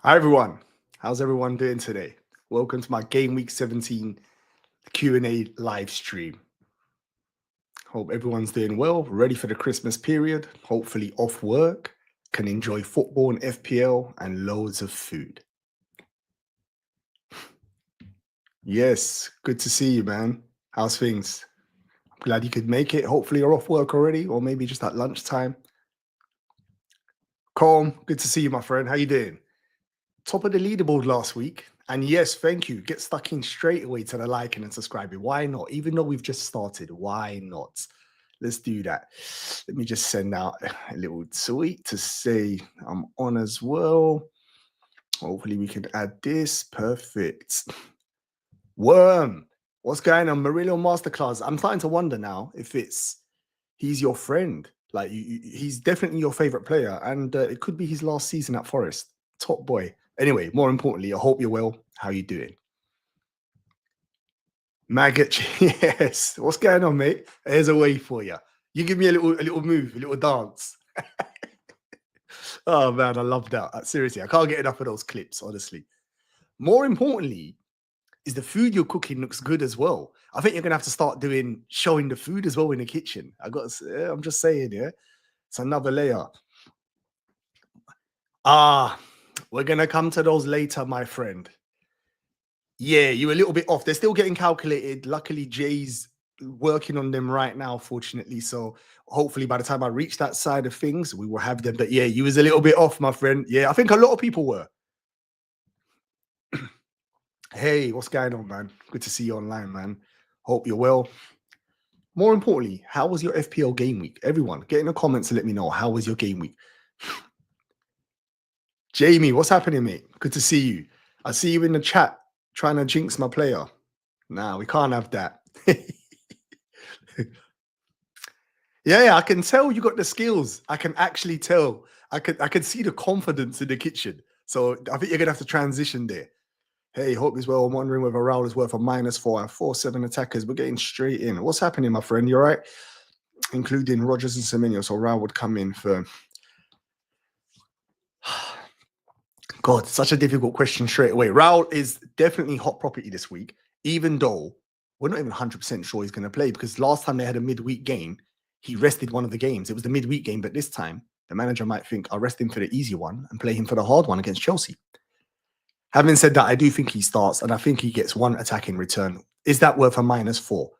Hi everyone, how's everyone doing today? Welcome to my Game Week 17 Q&A live stream. Hope everyone's doing well, ready for the Christmas period, hopefully off work, can enjoy football and FPL and loads of food. Yes, good to see you, man. How's things? I'm glad you could make it. Hopefully you're off work already, or maybe just at lunchtime. Calm, good to see you, my friend. How you doing? Top of the leaderboard last week. And yes, thank you. Get stuck in straight away to the liking and subscribing. Why not? Even though we've just started, why not? Let's do that. Let me just send out a little tweet to say I'm on as well. Hopefully we can add this. Perfect. Worm, what's going on? Murillo Masterclass. I'm starting to wonder now if he's your friend. Like he's definitely your favorite player, and it could be his last season at Forest. Top boy. Anyway, more importantly, I hope you're well. How you doing? Maggot, yes. What's going on, mate? Here's a way for you. You give me a little move, a little dance. Oh man, I love that. Seriously, I can't get enough of those clips, honestly. More importantly, is the food you're cooking looks good as well. I think you're gonna have to start showing the food as well in the kitchen. I'm just saying, yeah. It's another layer. We're gonna come to those later, my friend. Yeah, you're a little bit off. They're still getting calculated. Luckily, Jay's working on them right now, fortunately. So hopefully by the time I reach that side of things, we will have them. But yeah, you was a little bit off, my friend. Yeah, I think a lot of people were. Hey, what's going on, man? Good to see you online, man. Hope you're well. More importantly, how was your FPL game week? Everyone, get in the comments and let me know, how was your game week? Jamie, what's happening, mate? Good to see you. I see you in the chat trying to jinx my player. Nah, we can't have that. Yeah, I can tell you got the skills. I can actually tell. I can see the confidence in the kitchen. So I think you're gonna have to transition there. Hey, hope as well. I'm wondering whether Raul is worth a -4 and 4-7 attackers. We're getting straight in. What's happening, my friend? You're right, including Rogers and Semenyo. So Raul would come in for. God, such a difficult question straight away. Raul is definitely hot property this week, even though we're not even 100% sure he's going to play, because last time they had a midweek game, he rested one of the games. It was the midweek game, but this time the manager might think, I'll rest him for the easy one and play him for the hard one against Chelsea. Having said that, I do think he starts, and I think he gets one attack in return. Is that worth a -4?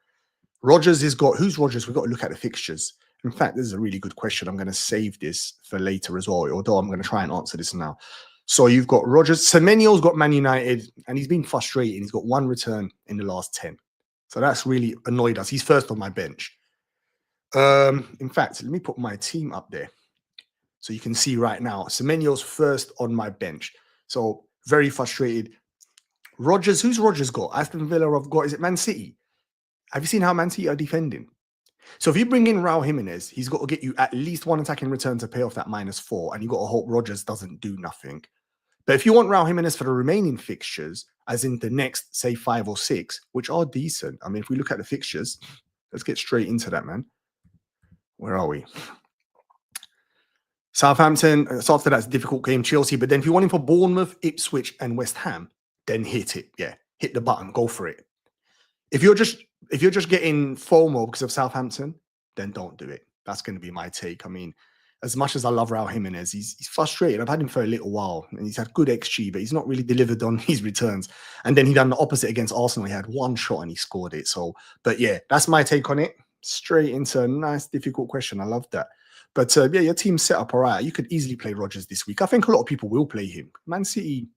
Rogers has got, who's Rogers? We've got to look at the fixtures. In fact, this is a really good question. I'm going to save this for later as well, although I'm going to try and answer this now. So you've got Rogers. Semenyo's got Man United, and he's been frustrating. He's got one return in the last 10. So that's really annoyed us. He's first on my bench. In fact, let me put my team up there. So you can see right now, Semenyo's first on my bench. So very frustrated. Rogers, who's Rogers got? Aston Villa have got, is it Man City? Have you seen how Man City are defending? So if you bring in Raul Jimenez, he's got to get you at least one attacking return to pay off that -4, and you've got to hope Rogers doesn't do nothing. But if you want Raul Jimenez for the remaining fixtures, as in the next, say, 5 or 6, which are decent. I mean, if we look at the fixtures, let's get straight into that, man. Where are we? Southampton, so after that's a difficult game, Chelsea. But then if you want him for Bournemouth, Ipswich, and West Ham, then hit it. Yeah, hit the button, go for it. If you're just getting FOMO because of Southampton, then don't do it. That's going to be my take. I mean, as much as I love Raul Jimenez, he's frustrated. I've had him for a little while, and he's had good XG, but he's not really delivered on his returns. And then he done the opposite against Arsenal. He had one shot and he scored it. So, but yeah, that's my take on it. Straight into a nice, difficult question. I love that. But yeah, your team's set up all right. You could easily play Rodgers this week. I think a lot of people will play him. Man City,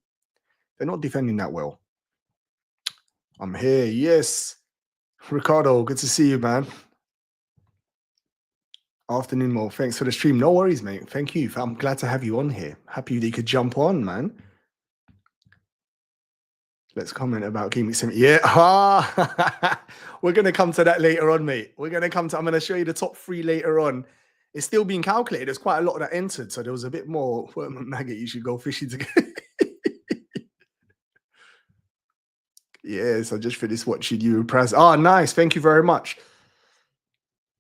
they're not defending that well. I'm here. Yes. Ricardo, good to see you, man. Afternoon, Mo. Thanks for the stream. No worries, mate. Thank you. I'm glad to have you on here. Happy that you could jump on, man. Let's comment about Game Week 17. Yeah. We're going to come to that later on, mate. I'm going to show you the top 3 later on. It's still being calculated. There's quite a lot that entered, so there was a bit more. Maggot, you should go fishing together. Yes, I just finished watching you and Praz. Oh, nice. Thank you very much.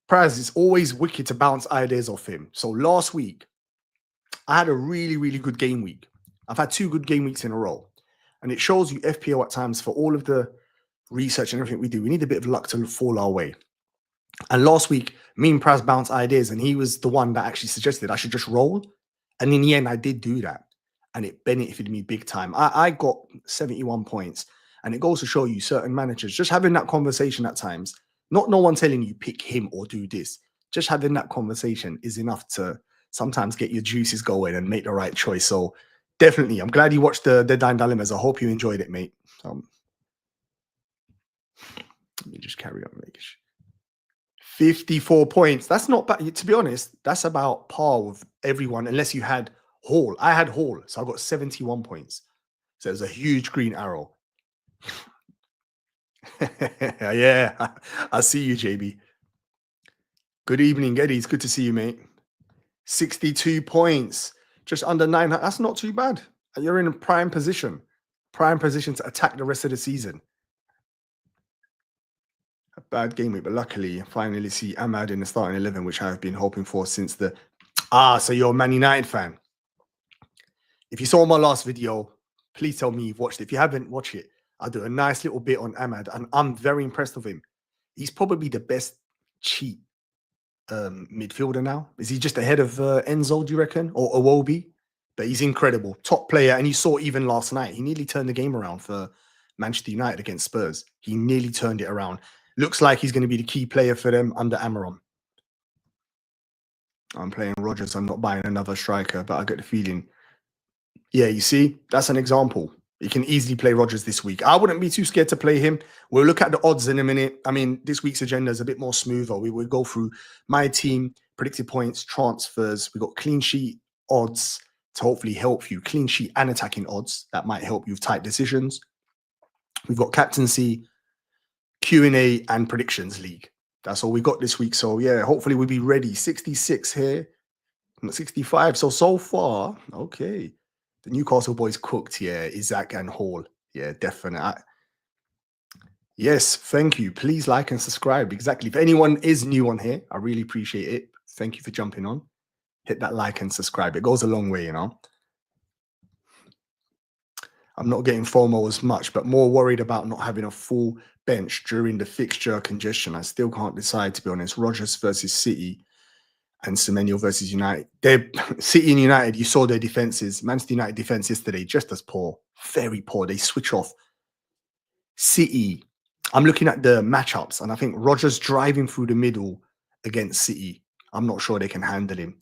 Praz, it's always wicked to bounce ideas off him. So last week, I had a really, really good game week. I've had 2 good game weeks in a row. And it shows you FPL at times, for all of the research and everything we do, we need a bit of luck to fall our way. And last week, me and Praz bounced ideas, and he was the one that actually suggested I should just roll. And in the end, I did do that. And it benefited me big time. I got 71 points. And it goes to show you certain managers, just having that conversation at times, not no one telling you pick him or do this. Just having that conversation is enough to sometimes get your juices going and make the right choice. So definitely, I'm glad you watched the Deadline Dilemmas. I hope you enjoyed it, mate. Let me just carry on, mate. 54 points. That's not bad. To be honest, that's about par with everyone, unless you had Hall. I had Hall, so I got 71 points. So it was a huge green arrow. Yeah, I see you, JB. Good evening, Eddie. It's good to see you, mate. 62 points, just under 900. That's not too bad. You're in a prime position to attack the rest of the season. A bad game week, but luckily, I finally see Ahmad in the starting 11, which I've been hoping for since the... so you're a Man United fan. If you saw my last video, please tell me you've watched it. If you haven't, watch it. I'll do a nice little bit on Ahmad, and I'm very impressed with him. He's probably the best cheat midfielder now. Is he just ahead of Enzo, do you reckon? Or Iwobi? But he's incredible. Top player. And you saw even last night, he nearly turned the game around for Manchester United against Spurs. He nearly turned it around. Looks like he's going to be the key player for them under Amaron. I'm playing Rodgers. I'm not buying another striker, but I get the feeling. Yeah, you see, that's an example. You can easily play Rodgers this week. I wouldn't be too scared to play him. We'll look at the odds in a minute. I mean, this week's agenda is a bit more smoother. We will go through my team, predicted points, transfers. We've got clean sheet odds to hopefully help you. Clean sheet and attacking odds. That might help you with tight decisions. We've got captaincy, Q&A, and predictions league. That's all we got this week. So yeah, hopefully we'll be ready. 66 here, 65. So far, okay. The Newcastle boys cooked, yeah. Isak and Hall, yeah, definitely. Yes, thank you. Please like and subscribe. Exactly. If anyone is new on here, I really appreciate it. Thank you for jumping on. Hit that like and subscribe. It goes a long way, you know. I'm not getting FOMO as much, but more worried about not having a full bench during the fixture congestion. I still can't decide, to be honest. Rodgers versus City and Semenyo versus United. They're City and United, you saw their defenses. Manchester United defense yesterday, just as poor. Very poor. They switch off. City, I'm looking at the matchups, and I think Rodgers driving through the middle against City, I'm not sure they can handle him.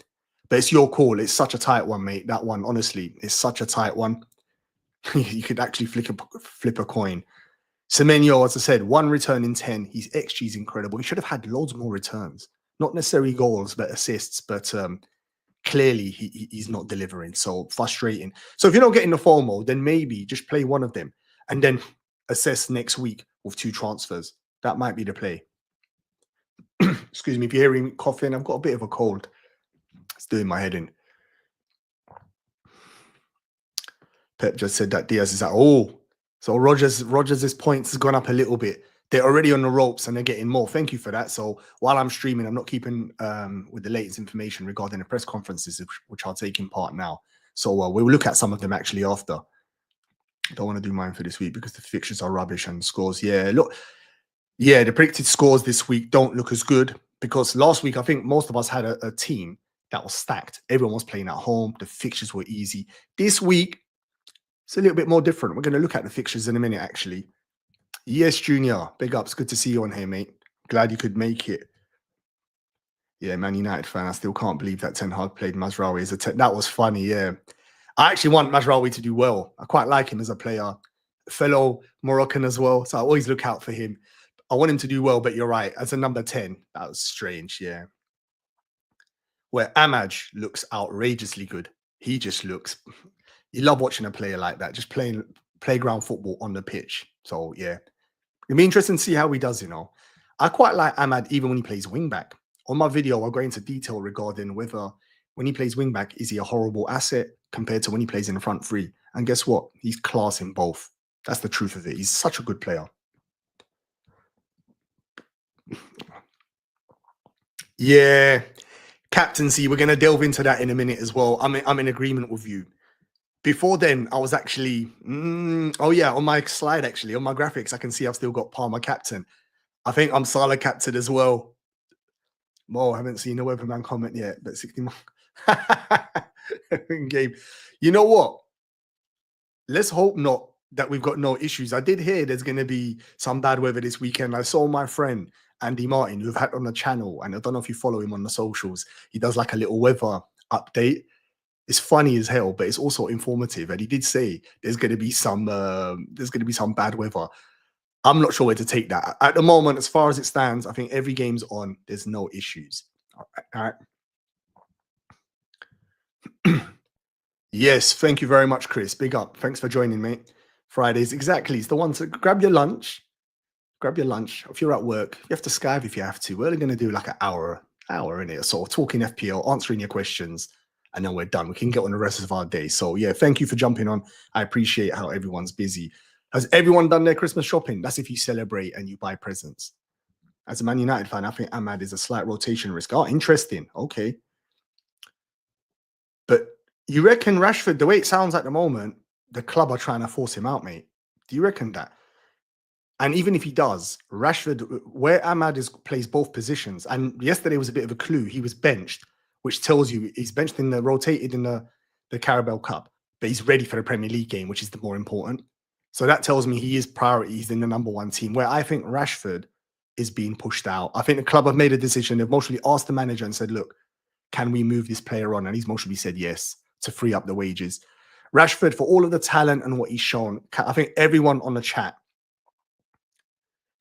But it's your call. It's such a tight one, mate. That one, honestly, is such a tight one. You could actually flip a coin. Semenyo, as I said, 1 return in 10. His XG is incredible. He should have had loads more returns. Not necessarily goals, but assists. But clearly, he's not delivering. So frustrating. So if you're not getting the FOMO, then maybe just play one of them and then assess next week with 2 transfers. That might be the play. Excuse me if you're hearing me coughing. I've got a bit of a cold. It's doing my head in. Pep just said that Diaz is at so Rodgers' points has gone up a little bit. They're already on the ropes and they're getting more. Thank you for that. So while I'm streaming, I'm not keeping with the latest information regarding the press conferences, which I'll take in part now. So we'll look at some of them actually after. I don't want to do mine for this week because the fixtures are rubbish and scores. Yeah, look, yeah, the predicted scores this week don't look as good because last week I think most of us had a team that was stacked. Everyone was playing at home. The fixtures were easy. This week, it's a little bit more different. We're going to look at the fixtures in a minute, actually. Yes, Junior. Big ups. Good to see you on here, mate. Glad you could make it. Yeah, Man United fan. I still can't believe that Ten Hag played Mazraoui as a that was funny, yeah. I actually want Mazraoui to do well. I quite like him as a player. Fellow Moroccan as well, so I always look out for him. I want him to do well, but you're right. As a number 10, that was strange, yeah. Where Amaj looks outrageously good. He just looks... You love watching a player like that, just playing playground football on the pitch. So, yeah. It'll be interesting to see how he does, you know. I quite like Ahmad even when he plays wingback. On my video, I'll go into detail regarding whether when he plays wingback, is he a horrible asset compared to when he plays in the front three? And guess what? He's class in both. That's the truth of it. He's such a good player. Yeah. Captaincy, we're going to delve into that in a minute as well. I'm in agreement with you. Before then, I was actually, oh yeah, on my slide actually, on my graphics, I can see I've still got Palmer captain. I think I'm Salah captain as well. Mo, I haven't seen a Weatherman comment yet, but 60 game. You know what? Let's hope not that we've got no issues. I did hear there's going to be some bad weather this weekend. I saw my friend Andy Martin, who've had on the channel, and I don't know if you follow him on the socials. He does like a little weather update. It's funny as hell, but it's also informative. And he did say there's going to be some bad weather. I'm not sure where to take that at the moment. As far as it stands, I think every game's on. There's no issues. All right. Yes, thank you very much, Chris. Big up. Thanks for joining, mate. Fridays, exactly. It's the one to grab your lunch. Grab your lunch. If you're at work, you have to Skype if you have to. We're only going to do like an hour in it. So talking FPL, answering your questions, and then we're done. We can get on the rest of our day. So yeah, thank you for jumping on. I appreciate how everyone's busy. Has everyone done their Christmas shopping? That's if you celebrate and you buy presents. As a Man United fan, I think Ahmad is a slight rotation risk. Oh, interesting. Okay. But you reckon Rashford, the way it sounds at the moment, the club are trying to force him out, mate? Do you reckon that? And even if he does, Rashford, where Ahmad plays both positions, and yesterday was a bit of a clue. He was benched, which tells you he's benched rotated in the Carabao Cup, but he's ready for the Premier League game, which is the more important. So that tells me he is priority. He's in the #1 team, where I think Rashford is being pushed out. I think the club have made a decision. They've mostly asked the manager and said, look, can we move this player on? And he's mostly said yes to free up the wages. Rashford, for all of the talent and what he's shown, I think everyone on the chat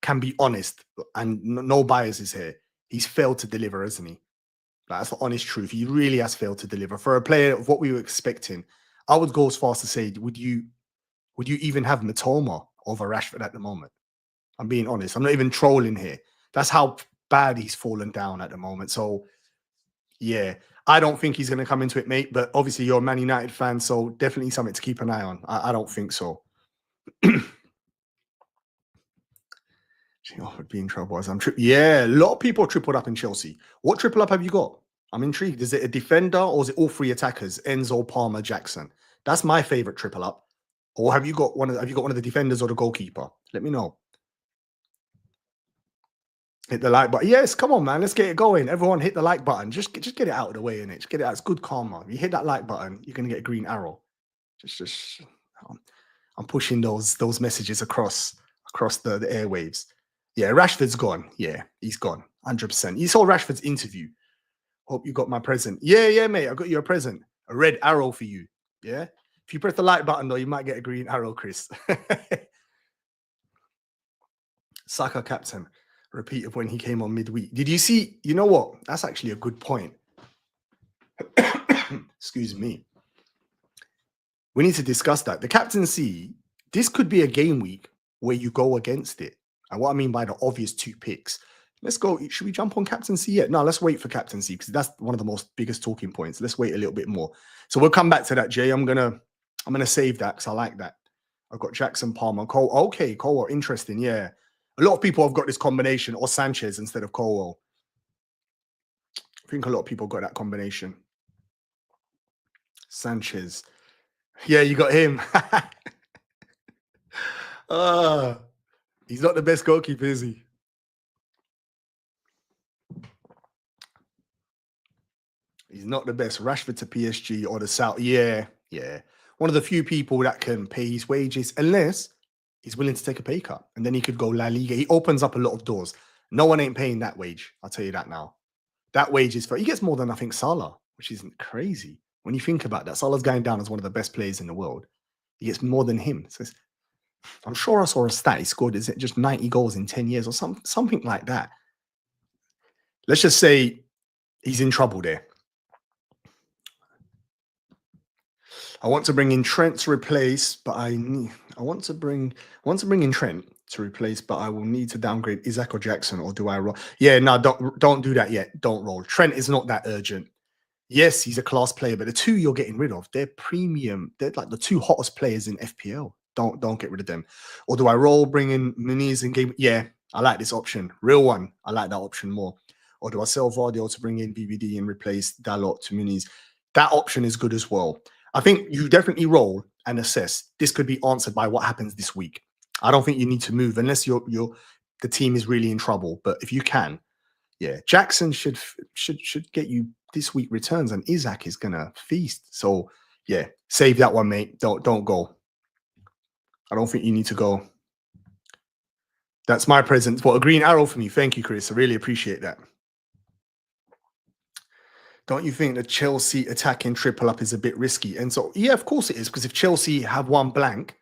can be honest, and no biases here. He's failed to deliver, hasn't he? That's the honest truth. He really has failed to deliver. For a player of what we were expecting, I would go as far as to say, would you even have Matoma over Rashford at the moment? I'm being honest. I'm not even trolling here. That's how bad he's fallen down at the moment. So, yeah, I don't think he's going to come into it, mate. But obviously, you're a Man United fan, so definitely something to keep an eye on. I don't think so. Would be in trouble as I'm yeah, a lot of people tripled up in Chelsea. What triple up have you got? I'm intrigued. Is it a defender or is it all three attackers? Enzo, Palmer, Jackson. That's my favorite triple up. Or have you got one of the defenders or the goalkeeper? Let me know. Hit the like button. Yes, come on, man. Let's get it going. Everyone hit the like button. Just get it out of the way, innit? Just get it out. It's good karma. If you hit that like button, you're gonna get a green arrow. I'm pushing those messages across the airwaves. Yeah, Rashford's gone. Yeah, he's gone. 100%. You saw Rashford's interview. Hope you got my present. Yeah, mate. I got you a present. A red arrow for you. Yeah. If you press the like button, though, you might get a green arrow, Chris. Saka captain. Repeat of when he came on midweek. Did you see? You know what? That's actually a good point. Excuse me. We need to discuss that. The captaincy, this could be a game week where you go against it. And what I mean by the obvious 2 picks. Let's go. Should we jump on captaincy yet? No, let's wait for captaincy because that's one of the most biggest talking points. Let's wait a little bit more. So we'll come back to that, Jay. I'm gonna save that because I like that. I've got Jackson, Palmer, Cole. Okay, Cole, interesting. Yeah. A lot of people have got this combination or Sanchez instead of Colwell. I think a lot of people got that combination. Sanchez. Yeah, you got him. He's not the best goalkeeper, is he? He's not the best. Rashford to PSG or the South. Yeah. One of the few people that can pay his wages unless he's willing to take a pay cut. And then he could go La Liga. He opens up a lot of doors. No one ain't paying that wage. I'll tell you that now. That wage is he gets more than I think Salah, which isn't crazy. When you think about that, Salah's going down as one of the best players in the world. He gets more than him. So I'm sure I saw a stat. He scored, is it just 90 goals in 10 years or something like that? Let's just say he's in trouble there. I want to bring in Trent to replace, but I want to bring in Trent to replace, but I will need to downgrade Isak or Jackson, or do I roll? Yeah, no, don't do that yet. Don't roll. Trent is not that urgent. Yes, he's a class player, but the 2 you're getting rid of, they're premium. They're like the 2 hottest players in FPL. Don't get rid of them. Or do I roll, bring in Muniz and game? Yeah, I like this option. Real one. I like that option more. Or do I sell Vardy to bring in BBD and replace Dalot to Muniz? That option is good as well. I think you definitely roll and assess. This could be answered by what happens this week. I don't think you need to move unless the team is really in trouble. But if you can, yeah, Jackson should get you this week returns, and Isak is gonna feast. So yeah, save that one, mate. Don't go. I don't think you need to go. That's my present. What, a green arrow for me? Thank you, Chris. I really appreciate that. Don't you think the Chelsea attacking triple up is a bit risky? And so, yeah, of course it is, because if Chelsea have one blank,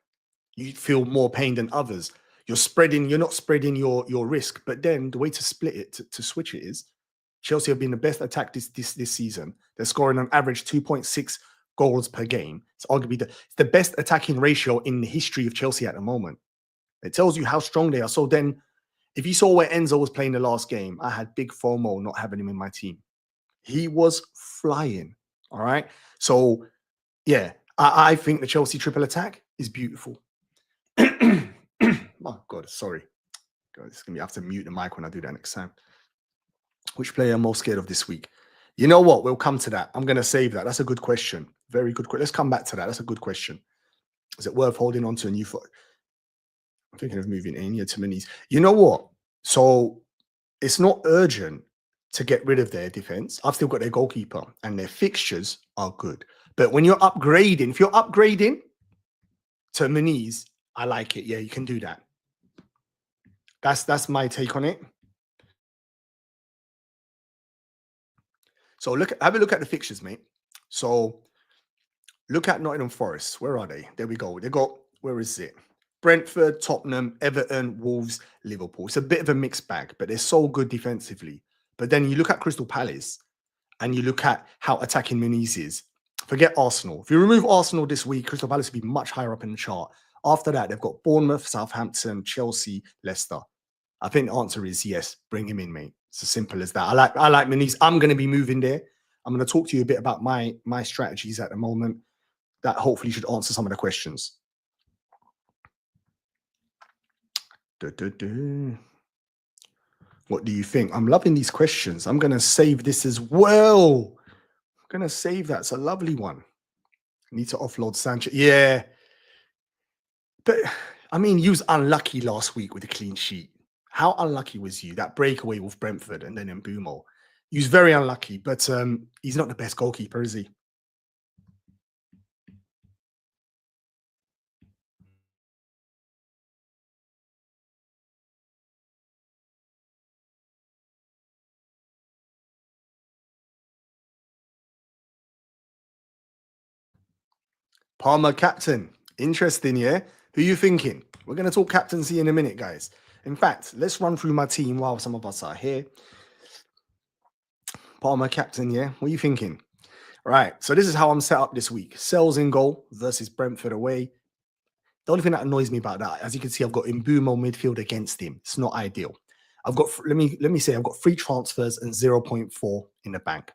you feel more pain than others. You're not spreading your risk. But then the way to split it, to switch it is Chelsea have been the best attack this season. They're scoring on average 2.6 goals per game. It's arguably it's the best attacking ratio in the history of Chelsea at the moment. It tells you how strong they are. So then, if you saw where Enzo was playing the last game, I had big FOMO not having him in my team. He was flying. All right. So, yeah, I think the Chelsea triple attack is beautiful. Oh, God, sorry. God, it's going to be, I have to mute the mic when I do that next time. Which player I'm most scared of this week? You know what? We'll come to that. I'm going to save that. That's a good question. Very good question. Let's come back to that. That's a good question. Is it worth holding on to a new foot? I'm thinking of moving in here to minis. You know what? So it's not urgent to get rid of their defense. I've still got their goalkeeper and their fixtures are good. But when you're upgrading, if you're upgrading to minis, I like it. Yeah, you can do that. That's my take on it. So have a look at the fixtures, mate. So look at Nottingham Forest. Where are they? There we go. They got, where is it? Brentford, Tottenham, Everton, Wolves, Liverpool. It's a bit of a mixed bag, but they're so good defensively. But then you look at Crystal Palace and you look at how attacking minis is. Forget Arsenal. If you remove Arsenal this week, Crystal Palace will be much higher up in the chart. After that, they've got Bournemouth, Southampton, Chelsea, Leicester. I think the answer is yes. Bring him in, mate. It's as simple as that. I like minis. I'm going to be moving there. I'm going to talk to you a bit about my strategies at the moment. That hopefully should answer some of the questions. What do you think? I'm loving these questions. I'm going to save this as well. I'm going to save that. It's a lovely one. I need to offload Sanchez. Yeah. But, I mean, you was unlucky last week with a clean sheet. How unlucky was you? That breakaway with Brentford and then in Mbumo. He was very unlucky, but he's not the best goalkeeper, is he? Palmer captain. Interesting, yeah? Who are you thinking? We're going to talk captaincy in a minute, guys. In fact, let's run through my team while some of us are here. Palmer captain, yeah? What are you thinking? All right, so this is how I'm set up this week. Sells in goal versus Brentford away. The only thing that annoys me about that, as you can see, I've got Mbumo midfield against him. It's not ideal. I've got, let me say, I've got 3 transfers and 0.4 in the bank.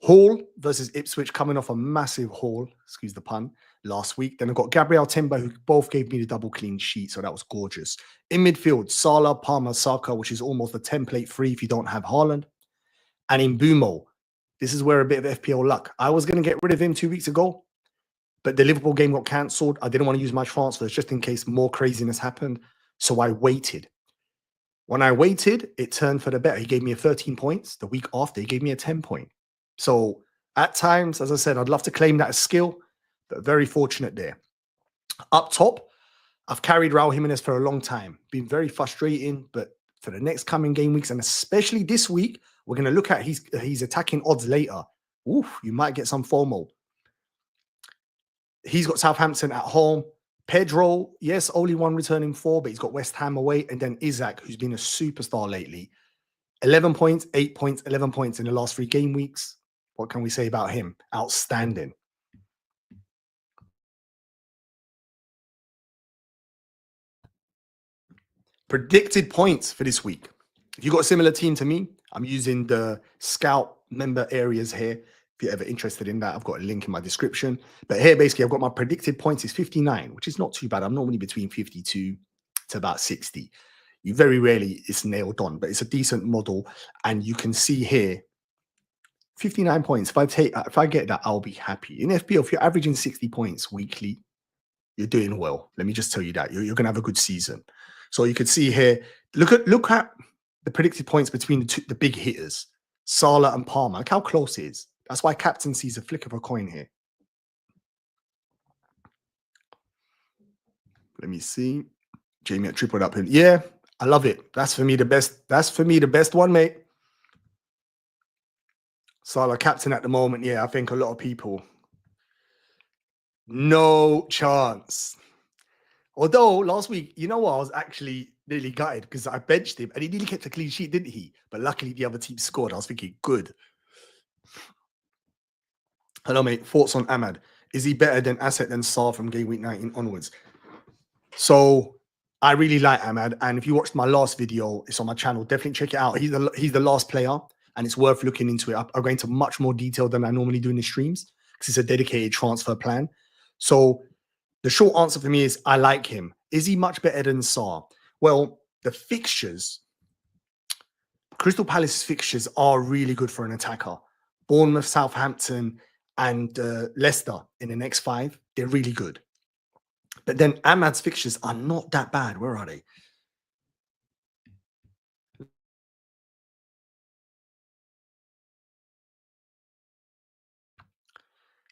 Hall versus Ipswich, coming off a massive haul, excuse the pun, last week. Then I've got Gabriel Timber, who both gave me the double clean sheet, so that was gorgeous. In midfield, Salah, Palmer, Saka, which is almost a template free if you don't have Haaland. And in Mbumo, this is where a bit of FPL luck. I was going to get rid of him 2 weeks ago, but the Liverpool game got cancelled. I didn't want to use my transfers just in case more craziness happened. So I waited. When I waited, it turned for the better. He gave me a 13 points. The week after, he gave me a 10 point. So at times, as I said, I'd love to claim that as skill, but very fortunate there. Up top, I've carried Raul Jimenez for a long time. Been very frustrating, but for the next coming game weeks, and especially this week, we're going to look at his attacking odds later. Oof, you might get some FOMO. He's got Southampton at home. Pedro, yes, only one returning 4, but he's got West Ham away. And then Isak, who's been a superstar lately. 11 points, 8 points, 11 points in the last 3 game weeks. What can we say about him? Outstanding. Predicted points for this week. If you've got a similar team to me, I'm using the scout member areas here. If you're ever interested in that, I've got a link in my description. But here, basically, I've got my predicted points is 59, which is not too bad. I'm normally between 52 to about 60. You very rarely it's nailed on, but it's a decent model. And you can see here 59 points. If I get that, I'll be happy. In FPL, if you're averaging 60 points weekly, you're doing well. Let me just tell you that. You're going to have a good season. So you can see here, look at the predicted points between the big hitters, Salah and Palmer. Look how close it is. That's why captaincy is a flick of a coin here. Let me see. Jamie at tripled up him. Yeah, I love it. That's for me the best. That's for me the best one, mate. Salah captain at the moment. Yeah, I think a lot of people. No chance. Although last week, you know what, I was actually nearly gutted because I benched him and he nearly kept a clean sheet, didn't he? But luckily the other team scored. I was thinking, good. Hello, mate. Thoughts on Ahmad? Is he better than Asset than Saar from Gameweek 19 onwards? So I really like Ahmad. And if you watched my last video, it's on my channel. Definitely check it out. He's the last player and it's worth looking into it. I'll go into much more detail than I normally do in the streams because it's a dedicated transfer plan. So the short answer for me is I like him. Is he much better than Saar? Well, the fixtures, Crystal Palace's fixtures are really good for an attacker. Bournemouth, Southampton, and Leicester in the next 5, they're really good. But then Ahmad's fixtures are not that bad. Where are they?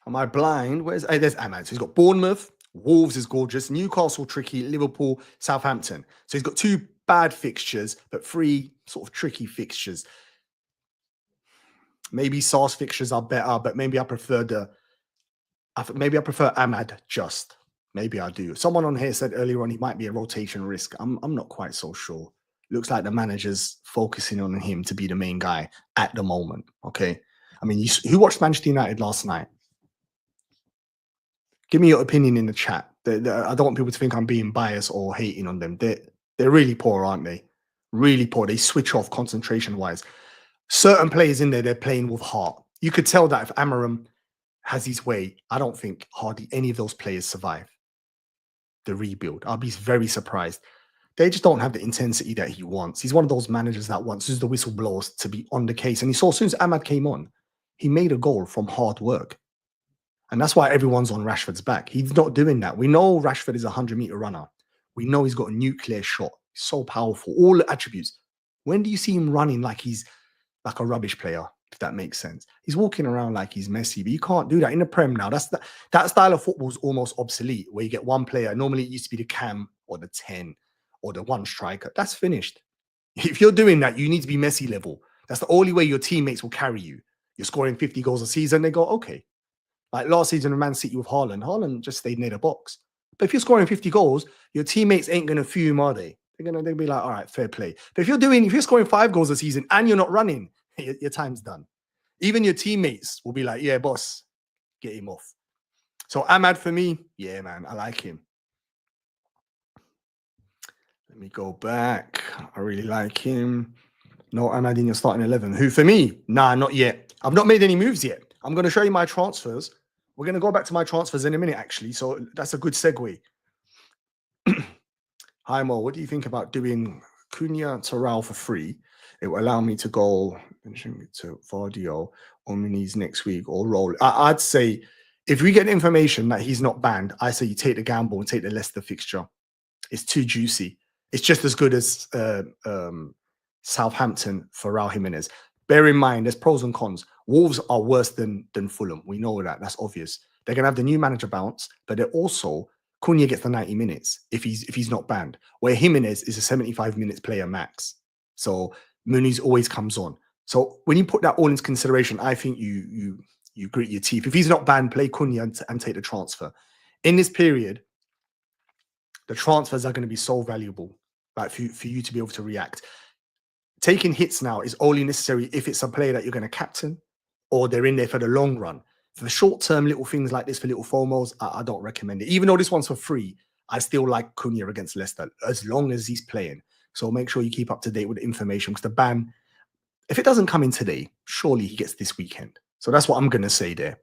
Am I blind? Where's there's Ahmad. So he's got Bournemouth, Wolves is gorgeous, Newcastle tricky, Liverpool, Southampton. So he's got 2 bad fixtures, but 3 sort of tricky fixtures. Maybe Saar's fixtures are better, but maybe I prefer Ahmad just. Maybe I do. Someone on here said earlier on he might be a rotation risk. I'm not quite so sure. Looks like the manager's focusing on him to be the main guy at the moment. Okay. I mean, who watched Manchester United last night? Give me your opinion in the chat. I don't want people to think I'm being biased or hating on them. They're really poor, aren't they? Really poor. They switch off concentration-wise. Certain players in there, they're playing with heart. You could tell that if Amarim has his way, I don't think hardly any of those players survive the rebuild. I'll be very surprised. They just don't have the intensity that he wants. He's one of those managers that wants, as the whistle blows, to be on the case. And he saw as soon as Ahmad came on, he made a goal from hard work. And that's why everyone's on Rashford's back. He's not doing that. We know Rashford is a 100-meter runner. We know he's got a nuclear shot. He's so powerful. All the attributes. When do you see him running like he's like a rubbish player, if that makes sense? He's walking around like he's Messi, but you can't do that in the Prem now. That style of football is almost obsolete, where you get one player. Normally it used to be the cam or the 10 or the one striker. That's finished. If you're doing that, you need to be Messi level. That's the only way your teammates will carry you. You're scoring 50 goals a season, they go, okay. Like last season in Man City with Haaland just stayed near the box. But if you're scoring 50 goals, your teammates ain't going to fume, are they? They'll be like, all right, fair play. But if you're scoring 5 goals a season and you're not running, your time's done. Even your teammates will be like, yeah, boss, get him off. So Ahmad for me, yeah, man, I like him. Let me go back. I really like him. No, Ahmad in your starting 11. Who for me? Nah, not yet. I've not made any moves yet. I'm going to show you my transfers. We're going to go back to my transfers in a minute, actually. So that's a good segue. Hi, Mo. What do you think about doing Cunha to Raul for free? It will allow me to go to Vardio or Muniz next week or roll. I'd say if we get information that he's not banned, I say you take the gamble and take the Leicester fixture. It's too juicy. It's just as good as Southampton for Raul Jimenez. Bear in mind, there's pros and cons. Wolves are worse than Fulham. We know that. That's obvious. They're going to have the new manager bounce, but they're also, Cunha gets the 90 minutes if he's not banned, where Jimenez is a 75 minutes player max. So Muniz always comes on. So when you put that all into consideration, I think you grit your teeth. If he's not banned, play Cunha and take the transfer. In this period, the transfers are going to be so valuable, like for you to be able to react. Taking hits now is only necessary if it's a player that you're going to captain or they're in there for the long run. For the short-term little things like this, for little FOMOs, I don't recommend it. Even though this one's for free, I still like Cunha against Leicester as long as he's playing. So make sure you keep up to date with the information because the ban, if it doesn't come in today, surely he gets this weekend. So that's what I'm going to say there.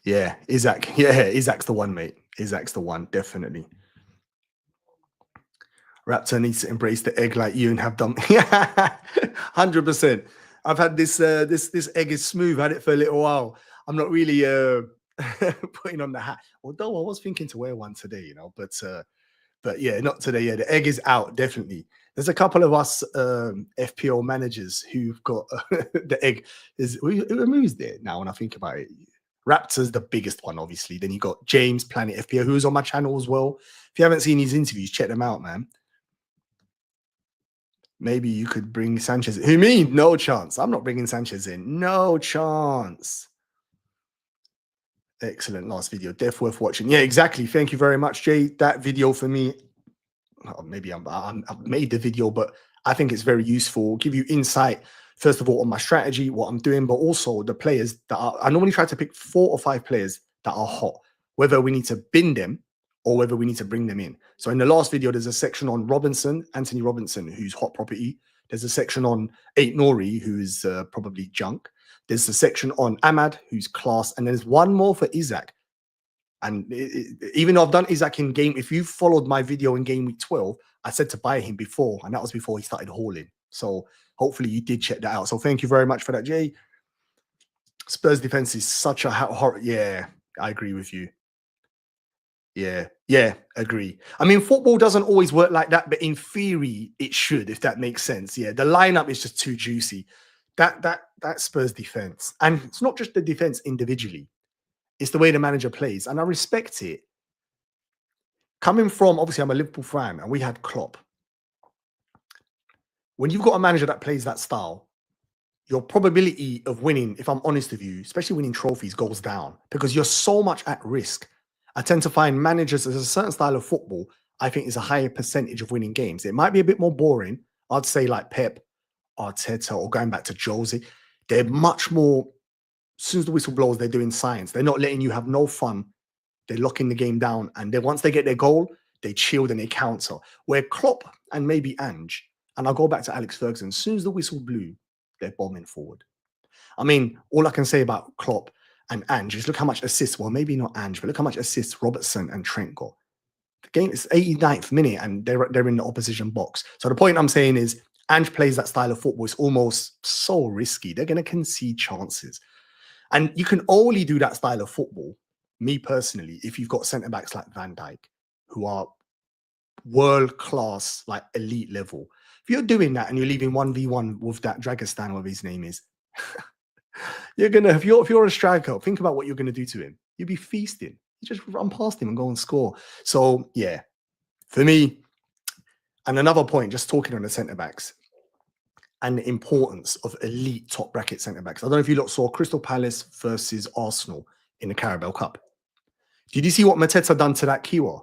Yeah, Isak. Yeah, Isak's the one, mate. Isak's the one, definitely. Raptor needs to embrace the egg like you and have done. 100%. I've had this this egg is smooth. Had it for a little while. I'm not really putting on the hat. Although I was thinking to wear one today, you know, but yeah, not today. Yeah, the egg is out, definitely. There's a couple of us FPL managers who've got the egg. Who's there now when I think about it? Raptor's the biggest one, obviously. Then you got James, Planet FPL, who's on my channel as well. If you haven't seen his interviews, check them out, man. Maybe you could bring Sanchez. Who mean? No chance. I'm not bringing Sanchez in. No chance. Excellent last video. Death worth watching. Yeah, exactly. Thank you very much, Jay. That video for me, maybe I've made the video, but I think it's very useful. Give you insight, first of all, on my strategy, what I'm doing, but also the players that are, I normally try to pick 4 or 5 players that are hot, whether we need to bin them or whether we need to bring them in. So in the last video, there's a section on Anthony Robinson, who's hot property. There's a section on 8 Nori, who's probably junk. There's a section on Ahmad, who's class. And there's one more for Isak. And even though I've done Isak in game, if you followed my video in game week 12, I said to buy him before, and that was before he started hauling. So hopefully you did check that out. So thank you very much for that, Jay. Spurs defense is such a horror. Yeah, I agree with you. Yeah, agree. I mean, football doesn't always work like that, but in theory, it should, if that makes sense. Yeah, the lineup is just too juicy. That Spurs defense, and it's not just the defense individually, it's the way the manager plays, and I respect it. Coming from, obviously, I'm a Liverpool fan, and we had Klopp. When you've got a manager that plays that style, your probability of winning, if I'm honest with you, especially winning trophies, goes down because you're so much at risk. I tend to find managers, there's a certain style of football, I think is a higher percentage of winning games. It might be a bit more boring. I'd say like Pep, Arteta, or going back to Jose. They're much more, as soon as the whistle blows, they're doing science. They're not letting you have no fun. They're locking the game down. And then once they get their goal, they chill and they counter. Where Klopp and maybe Ange, and I'll go back to Alex Ferguson, as soon as the whistle blew, they're bombing forward. I mean, all I can say about Klopp and Ange is look how much assists, well, maybe not Ange, but look how much assists Robertson and Trent got. The game is 89th minute and they're in the opposition box. So the point I'm saying is Ange plays that style of football. It's almost so risky. They're going to concede chances. And you can only do that style of football, me personally, if you've got centre-backs like Van Dijk, who are world-class, like elite level. If you're doing that and you're leaving 1v1 with that Dragistan, whatever his name is, you're gonna, if you're a striker, think about what you're gonna do to him. You'll be feasting. You just run past him and go and score. So yeah, for me, and another point, just talking on the centre backs and the importance of elite top bracket centre backs. I don't know if you lot saw Crystal Palace versus Arsenal in the Carabao Cup. Did you see what Mateta done to that Kiwa?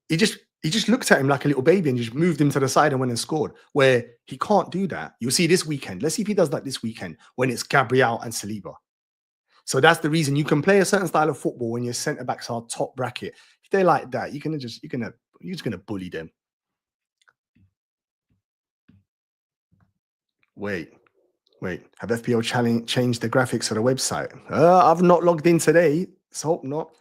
He just looked at him like a little baby and just moved him to the side and went and scored, where he can't do that. You'll see this weekend. Let's see if he does that this weekend when it's Gabriel and Saliba. So that's the reason you can play a certain style of football when your centre backs are top bracket. If they're like that, you're just gonna bully them. Wait. Have FPL changed the graphics of the website? I've not logged in today. Let's hope not.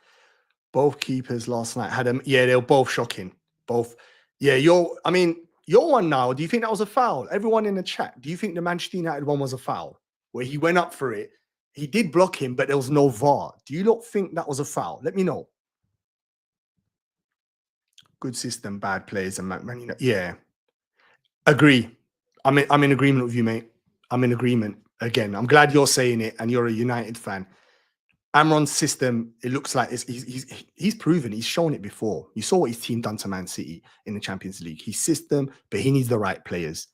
Both keepers last night had them. Yeah, they were both shocking. Both. Yeah, your one now, do you think that was a foul? Everyone in the chat, do you think the Manchester United one was a foul? Where he went up for it. He did block him, but there was no VAR. Do you not think that was a foul? Let me know. Good system, bad players, and Man United. Yeah. Agree. I'm in agreement with you, mate. I'm in agreement. Again, I'm glad you're saying it and you're a United fan. Amron's system, it looks like he's proven, he's shown it before. You saw what his team done to Man City in the Champions League. His system, but he needs the right players.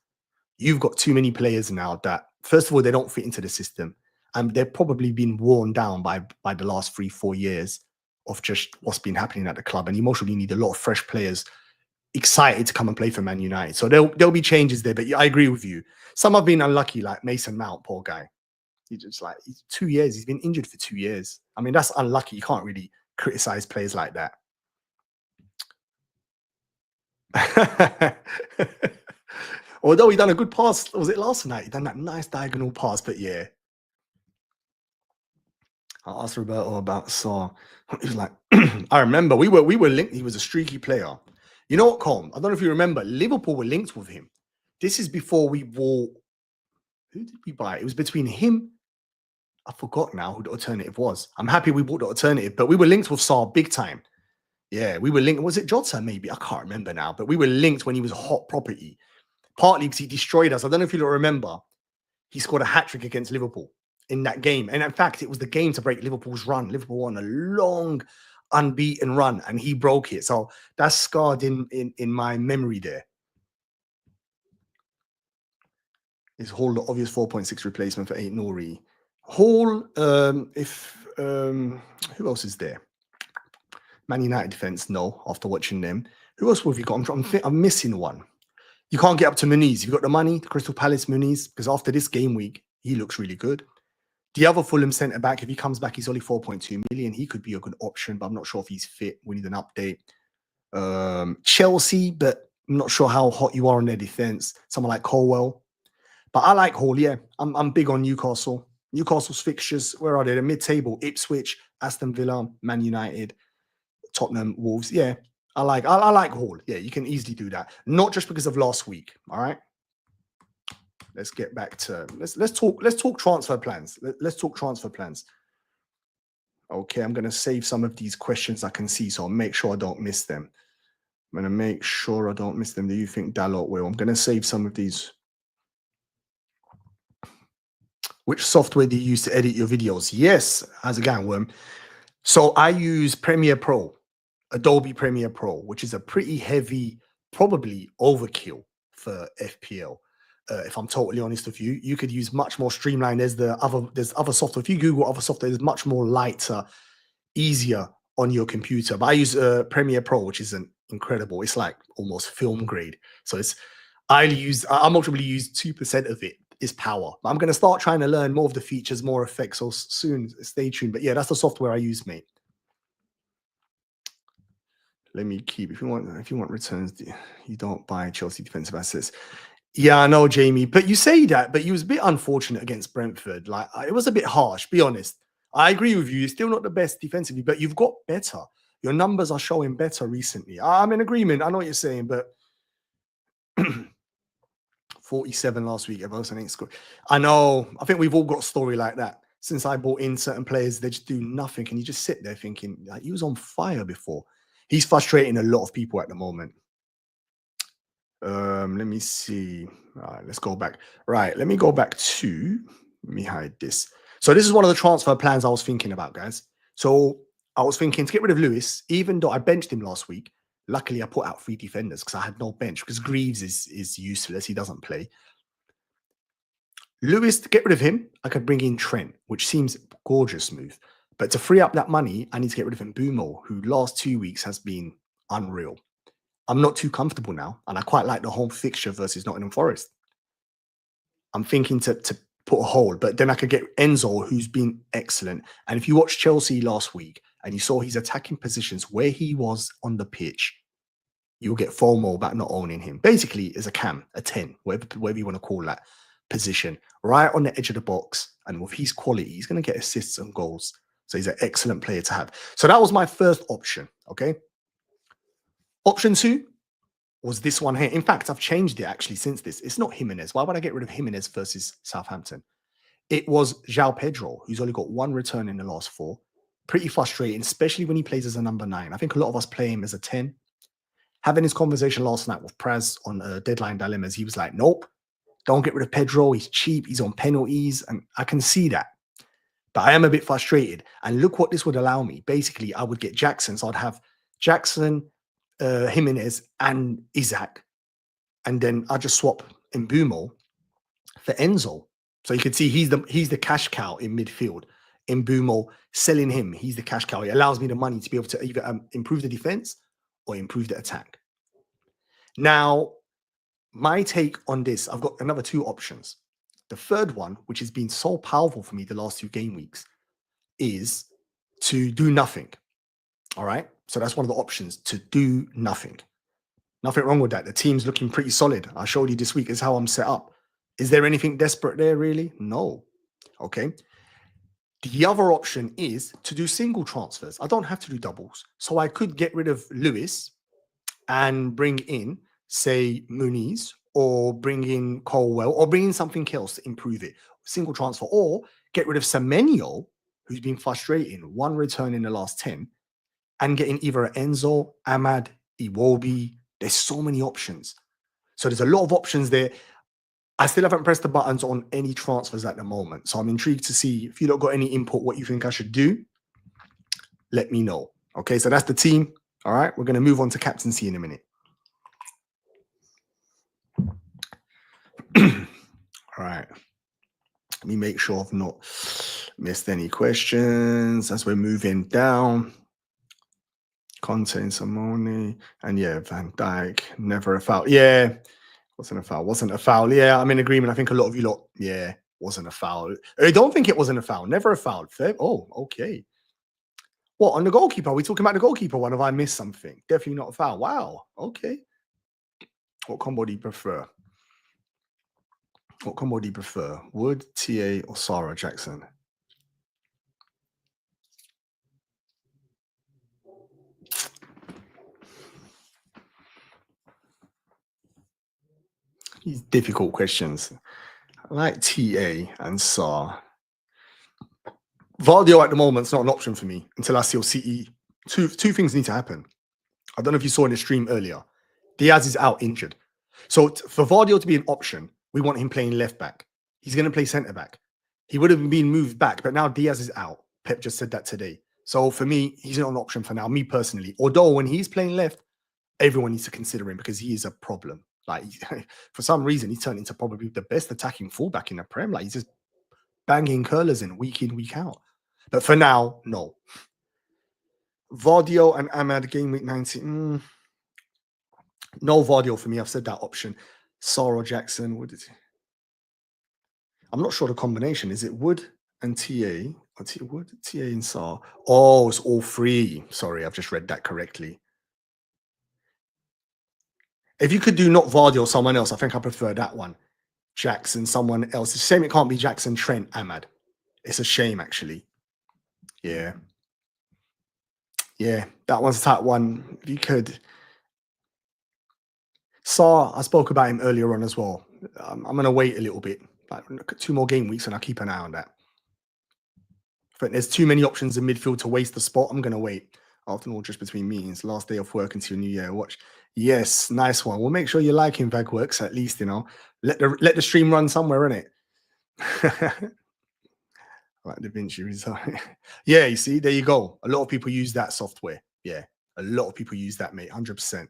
You've got too many players now that, first of all, they don't fit into the system. And they've probably been worn down by the last 3-4 years of just what's been happening at the club. And you mostly need a lot of fresh players excited to come and play for Man United. So there'll be changes there, but I agree with you. Some have been unlucky, like Mason Mount, poor guy. He's 2 years. He's been injured for 2 years. I mean, that's unlucky. You can't really criticize players like that. Although he done a good pass, was it last night? He done that nice diagonal pass, but yeah. I asked Roberto about Saar. He was like, I remember we were linked. He was a streaky player. You know what, Colm? I don't know if you remember. Liverpool were linked with him. This is before we wore. Who did we buy? It was between him. I forgot now who the alternative was. I'm happy we bought the alternative, but we were linked with Saar big time. Yeah, we were linked. Was it Jota maybe? I can't remember now, but we were linked when he was hot property. Partly because he destroyed us. I don't know if you remember. He scored a hat-trick against Liverpool in that game. And in fact, it was the game to break Liverpool's run. Liverpool won a long, unbeaten run, and he broke it. So that's scarred in my memory there. Is Hall the obvious 4.6 replacement for 8 Nori? Hall, who else is there? Man United defense, no, after watching them. Who else have you got? I'm missing one. You can't get up to Muniz. You've got the money, the Crystal Palace Muniz, because after this game week, he looks really good. The other Fulham centre-back, if he comes back, he's only 4.2 million. He could be a good option, but I'm not sure if he's fit. We need an update. Chelsea, but I'm not sure how hot you are on their defence. Someone like Colwell. But I like Hall, yeah. I'm big on Newcastle. Newcastle's fixtures, where are they? The mid-table, Ipswich, Aston Villa, Man United, Tottenham, Wolves. Yeah, I like Hall. Yeah, you can easily do that. Not just because of last week, all right? Let's get back to let's talk transfer plans. Let's talk transfer plans. Okay, I'm gonna save some of these questions I can see, so I'll make sure I don't miss them. I'm gonna make sure I don't miss them. Do you think Dalot will? I'm gonna save some of these. Which software do you use to edit your videos? Yes, how's it going, Worm? So I use Premiere Pro, Adobe Premiere Pro, which is a pretty heavy, probably overkill for FPL. If I'm totally honest with you, you could use much more streamlined. There's other software. If you Google other software, there's much more lighter, easier on your computer. But I use Premiere Pro, which isn't incredible. It's like almost film grade. So I'm ultimately use 2% of it is power. But I'm going to start trying to learn more of the features, more effects. So soon, stay tuned. But yeah, that's the software I use, mate. Let me keep. If you want returns, you don't buy Chelsea defensive assets. Yeah, I know, Jamie. But you say that, but you was a bit unfortunate against Brentford. Like, it was a bit harsh, be honest. I agree with you. You're still not the best defensively, but you've got better. Your numbers are showing better recently. I'm in agreement. I know what you're saying, but 47 last week. Everton ain't scored. I know. I think we've all got a story like that. Since I bought in certain players, they just do nothing. And you just sit there thinking, like, he was on fire before. He's frustrating a lot of people at the moment. Let me see. All right, let's go back. Right, let me go back to, let me hide this. So this is one of the transfer plans I was thinking about, guys. So I was thinking to get rid of Lewis, even though I benched him last week. Luckily, I put out 3 defenders because I had no bench, because Greaves is useless. He doesn't play. Lewis, to get rid of him, I could bring in Trent, which seems a gorgeous move. But to free up that money, I need to get rid of Mbumo, who last 2 weeks has been unreal. I'm not too comfortable now, and I quite like the home fixture versus Nottingham Forest. I'm thinking to put a hold, but then I could get Enzo, who's been excellent. And if you watched Chelsea last week and you saw his attacking positions where he was on the pitch, you'll get FOMO about not owning him. Basically, as a cam, a 10, whatever you want to call that position, right on the edge of the box. And with his quality, he's going to get assists and goals. So he's an excellent player to have. So that was my first option, okay? Option 2 was this one here. In fact, I've changed it actually since this. It's not Jimenez. Why would I get rid of Jimenez versus Southampton? It was João Pedro, who's only got 1 return in the last 4. Pretty frustrating, especially when he plays as a number 9. I think a lot of us play him as a 10. Having this conversation last night with Praz on Deadline Dilemmas, he was like, nope, don't get rid of Pedro. He's cheap. He's on penalties. And I can see that. But I am a bit frustrated. And look what this would allow me. Basically, I would get Jackson. So I'd have Jackson, Jimenez, and Isak. And then I just swap Mbumo for Enzo. So you can see he's the cash cow in midfield. Mbumo, selling him, he's the cash cow. It allows me the money to be able to either improve the defense or improve the attack. Now, my take on this, I've got another 2 options. The third one, which has been so powerful for me the last 2 game weeks, is to do nothing. All right. So that's one of the options, to do nothing. Nothing wrong with that. The team's looking pretty solid. I showed you this week is how I'm set up. Is there anything desperate there, really? No. Okay. The other option is to do single transfers. I don't have to do doubles. So I could get rid of Lewis and bring in, say, Muniz or bring in Colwell, or bring in something else to improve it. Single transfer, or get rid of Semenyo, who's been frustrating. 1 return in the last 10, and getting either an Enzo, Ahmad, Iwobi. There's so many options. So there's a lot of options there. I still haven't pressed the buttons on any transfers at the moment. So I'm intrigued to see if you don't got any input, what you think I should do. Let me know. Okay, so that's the team. All right, we're going to move on to captaincy in a minute. All right. Let me make sure I've not missed any questions as we're moving down. Conte, Simone, and yeah, Van Dijk, never a foul. Yeah, wasn't a foul. Wasn't a foul. Yeah, I'm in agreement. I think a lot of you lot, yeah, wasn't a foul. I don't think it wasn't a foul. Never a foul. Fair. Oh, okay. What, on the goalkeeper? Are we talking about the goalkeeper one? Have I missed something? Definitely not a foul. Wow. Okay. What combo do you prefer? What combo do you prefer? Wood, TA, or Sarah Jackson? These difficult questions. I like TA and Sar. Vardio at the moment is not an option for me until I see CE. Two things need to happen. I don't know if you saw in the stream earlier. Diaz is out injured. So for Vardio to be an option, we want him playing left back. He's going to play centre back. He would have been moved back, but now Diaz is out. Pep just said that today. So for me, he's not an option for now, me personally. Although when he's playing left, everyone needs to consider him because he is a problem. Like, for some reason, he turned into probably the best attacking fullback in the Prem. Like, he's just banging curlers in, week out. But for now, no. Vardio and Ahmad, game week 19. No Vardio for me. I've said that option. Sarah Jackson. What is it? I'm not sure the combination. Is it Wood and TA? Or Wood, TA, and Sar? Oh, it's all three. Sorry, I've just read that correctly. If you could do not Vardy or someone else, I think I prefer that one. Jackson, someone else. It's a shame it can't be Jackson, Trent, Ahmad. It's a shame, actually. Yeah. Yeah, that one's a tight one. If you could. Sar, I spoke about him earlier on as well. I'm going to wait a little bit. Like 2 more game weeks and I'll keep an eye on that. I think there's too many options in midfield to waste the spot. I'm going to wait. After all, just between meetings, last day of work until New Year. Watch. Yes, nice one. We'll make sure you like him, Vagworks, at least, you know. Let the stream run somewhere, innit? Like Da Vinci result. Yeah, you see, there you go. A lot of people use that software. Yeah, a lot of people use that, mate. 100%.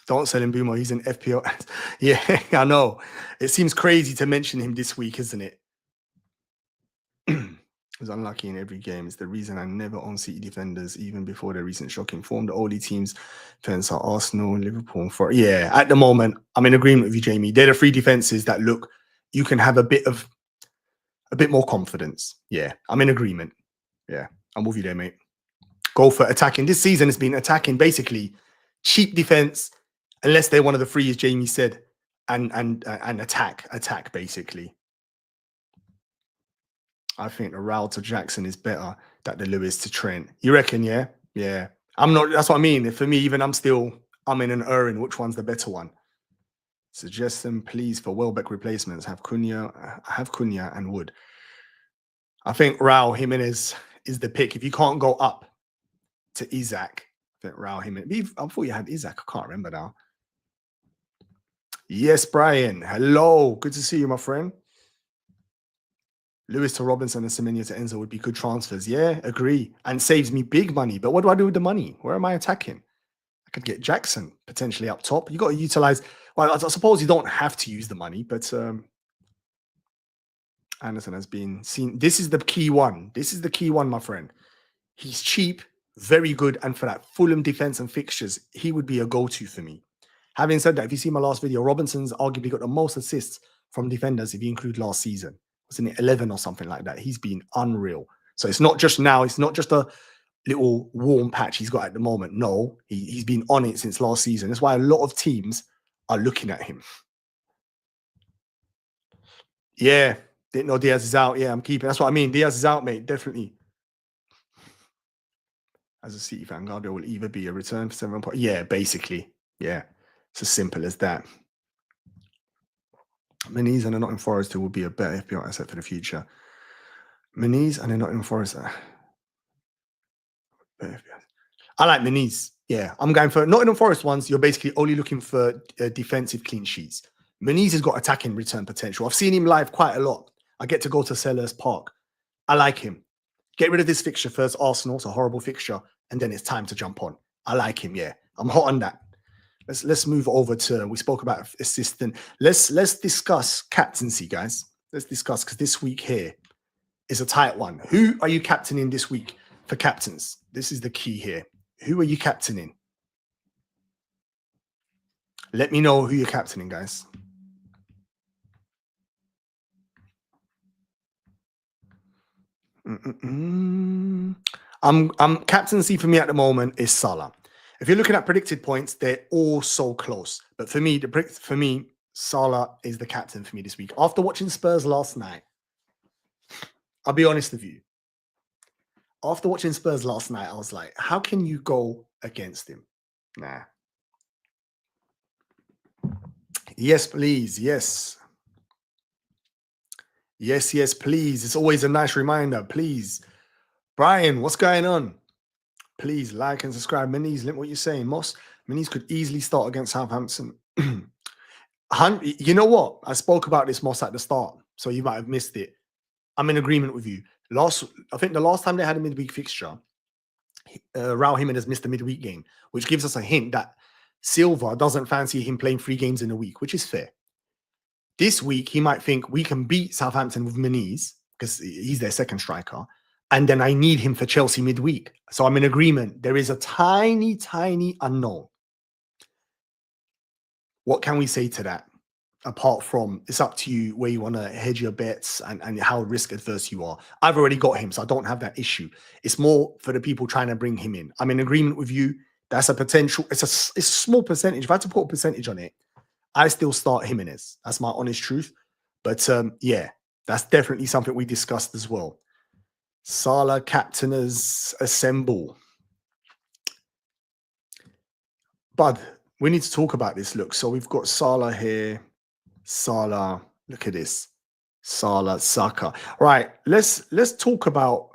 Don't sell him, Boomer. He's an FPL. Yeah, I know. It seems crazy to mention him this week, isn't it? Was unlucky in every game. It's the reason I never own City defenders, even before the recent shocking form. The only teams defense are Arsenal, Liverpool, and for yeah. At the moment, I'm in agreement with you, Jamie. They're the 3 defenses that look you can have a bit more confidence. Yeah, I'm in agreement. Yeah, I'm with you there, mate. Go for attacking. This season has been attacking basically cheap defense, unless they're one of the 3, as Jamie said, and attack basically. I think the Raul to Jackson is better than the Lewis to Trent. You reckon, yeah? Yeah. I'm not, that's what I mean. For me, even I'm in an erring. Which one's the better one? Suggest them, please, for Welbeck replacements. Have Cunha and Wood. I think Raul Jimenez is the pick. If you can't go up to Isak, I think Raul Jimenez. I thought you had Isak. I can't remember now. Yes, Brian. Hello. Good to see you, my friend. Lewis to Robinson and Semenyo to Enzo would be good transfers. Yeah, agree. And saves me big money. But what do I do with the money? Where am I attacking? I could get Jackson potentially up top. You got to utilize. Well, I suppose you don't have to use the money, but Anderson has been seen. This is the key one. This is the key one, my friend. He's cheap, very good, and for that Fulham defense and fixtures, he would be a go-to for me. Having said that, if you see my last video, Robinson's arguably got the most assists from defenders if you include last season. Wasn't it 11 or something like that? He's been unreal. So it's not just now. It's not just a little warm patch he's got at the moment. No, he's been on it since last season. That's why a lot of teams are looking at him. Yeah, didn't know Diaz is out. Yeah, I'm keeping. That's what I mean. Diaz is out, mate. Definitely. As a City fan, Guardiola will either be a return for 7 points. Yeah, basically. Yeah, it's as simple as that. Menez and a Nottingham Forest will be a better FPL asset for the future. Menez and a Nottingham Forest. I like Menez. Yeah, I'm going for Nottingham Forest ones. You're basically only looking for defensive clean sheets. Menez has got attacking return potential. I've seen him live quite a lot. I get to go to Sellers Park. I like him. Get rid of this fixture first. Arsenal, it's a horrible fixture, and then it's time to jump on. I like him. Yeah, I'm hot on that. Let's move over to. We spoke about assistant. Let's discuss captaincy, guys. Let's discuss because this week here is a tight one. Who are you captaining this week for captains? This is the key here. Who are you captaining? Let me know who you're captaining, guys. Captaincy for me at the moment is Salah. If you're looking at predicted points, they're all so close. But for me, Salah is the captain for me this week. After watching Spurs last night, I'll be honest with you. After watching Spurs last night, I was like, how can you go against him? Nah. Yes, please. Yes. Yes, please. It's always a nice reminder. Please. Brian, what's going on? Please like and subscribe. Menez, look what you're saying. Menez could easily start against Southampton. You know what? I spoke about this, Moss, at the start, so you might have missed it. I'm in agreement with you. I think the last time they had a midweek fixture, Raul Jimenez missed a midweek game, which gives us a hint that Silva doesn't fancy him playing 3 games in a week, which is fair. This week, he might think we can beat Southampton with Menez because he's their second striker. And then I need him for Chelsea midweek. So I'm in agreement. There is a tiny, tiny unknown. What can we say to that? Apart from, it's up to you where you want to hedge your bets and how risk adverse you are. I've already got him, so I don't have that issue. It's more for the people trying to bring him in. I'm in agreement with you. That's a potential. It's a small percentage. If I had to put a percentage on it, I still start Jimenez. That's my honest truth. But yeah, that's definitely something we discussed as well. Salah captainers assemble. Bud, we need to talk about this. Look, so we've got Salah here. Salah, look at this. Salah, Saka. Right, let's talk about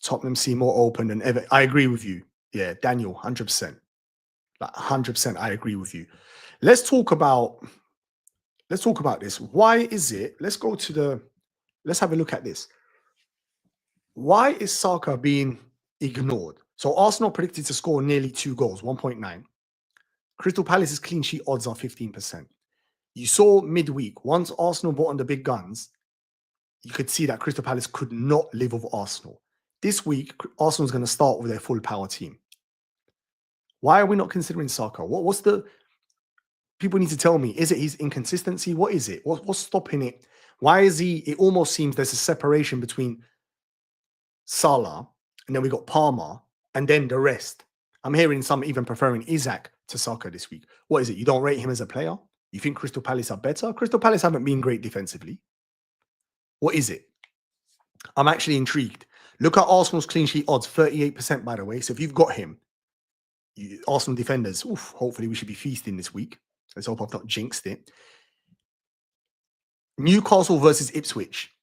Tottenham seem more open than ever. I agree with you. Yeah, Daniel, 100%. Like 100%, I agree with you. Let's talk about this. Why is it? Let's have a look at this. Why is Saka being ignored? So Arsenal predicted to score nearly 2 goals, 1.9. Crystal Palace's clean sheet odds are 15%. You saw midweek, once Arsenal brought on the big guns, you could see that Crystal Palace could not live with Arsenal. This week, Arsenal's going to start with their full power team. Why are we not considering Saka? What's the... People need to tell me, is it his inconsistency? What is it? What's stopping it? Why is he... It almost seems there's a separation between Salah, and then we got Palmer, and then the rest. I'm hearing some even preferring Isak to Saka this week. What is it? You don't rate him as a player? You think Crystal Palace are better? Crystal Palace haven't been great defensively. What is it? I'm actually intrigued. Look at Arsenal's clean sheet odds, 38%, by the way. So if you've got him, Arsenal defenders, hopefully we should be feasting this week. Let's hope I've not jinxed it. Newcastle versus Ipswich.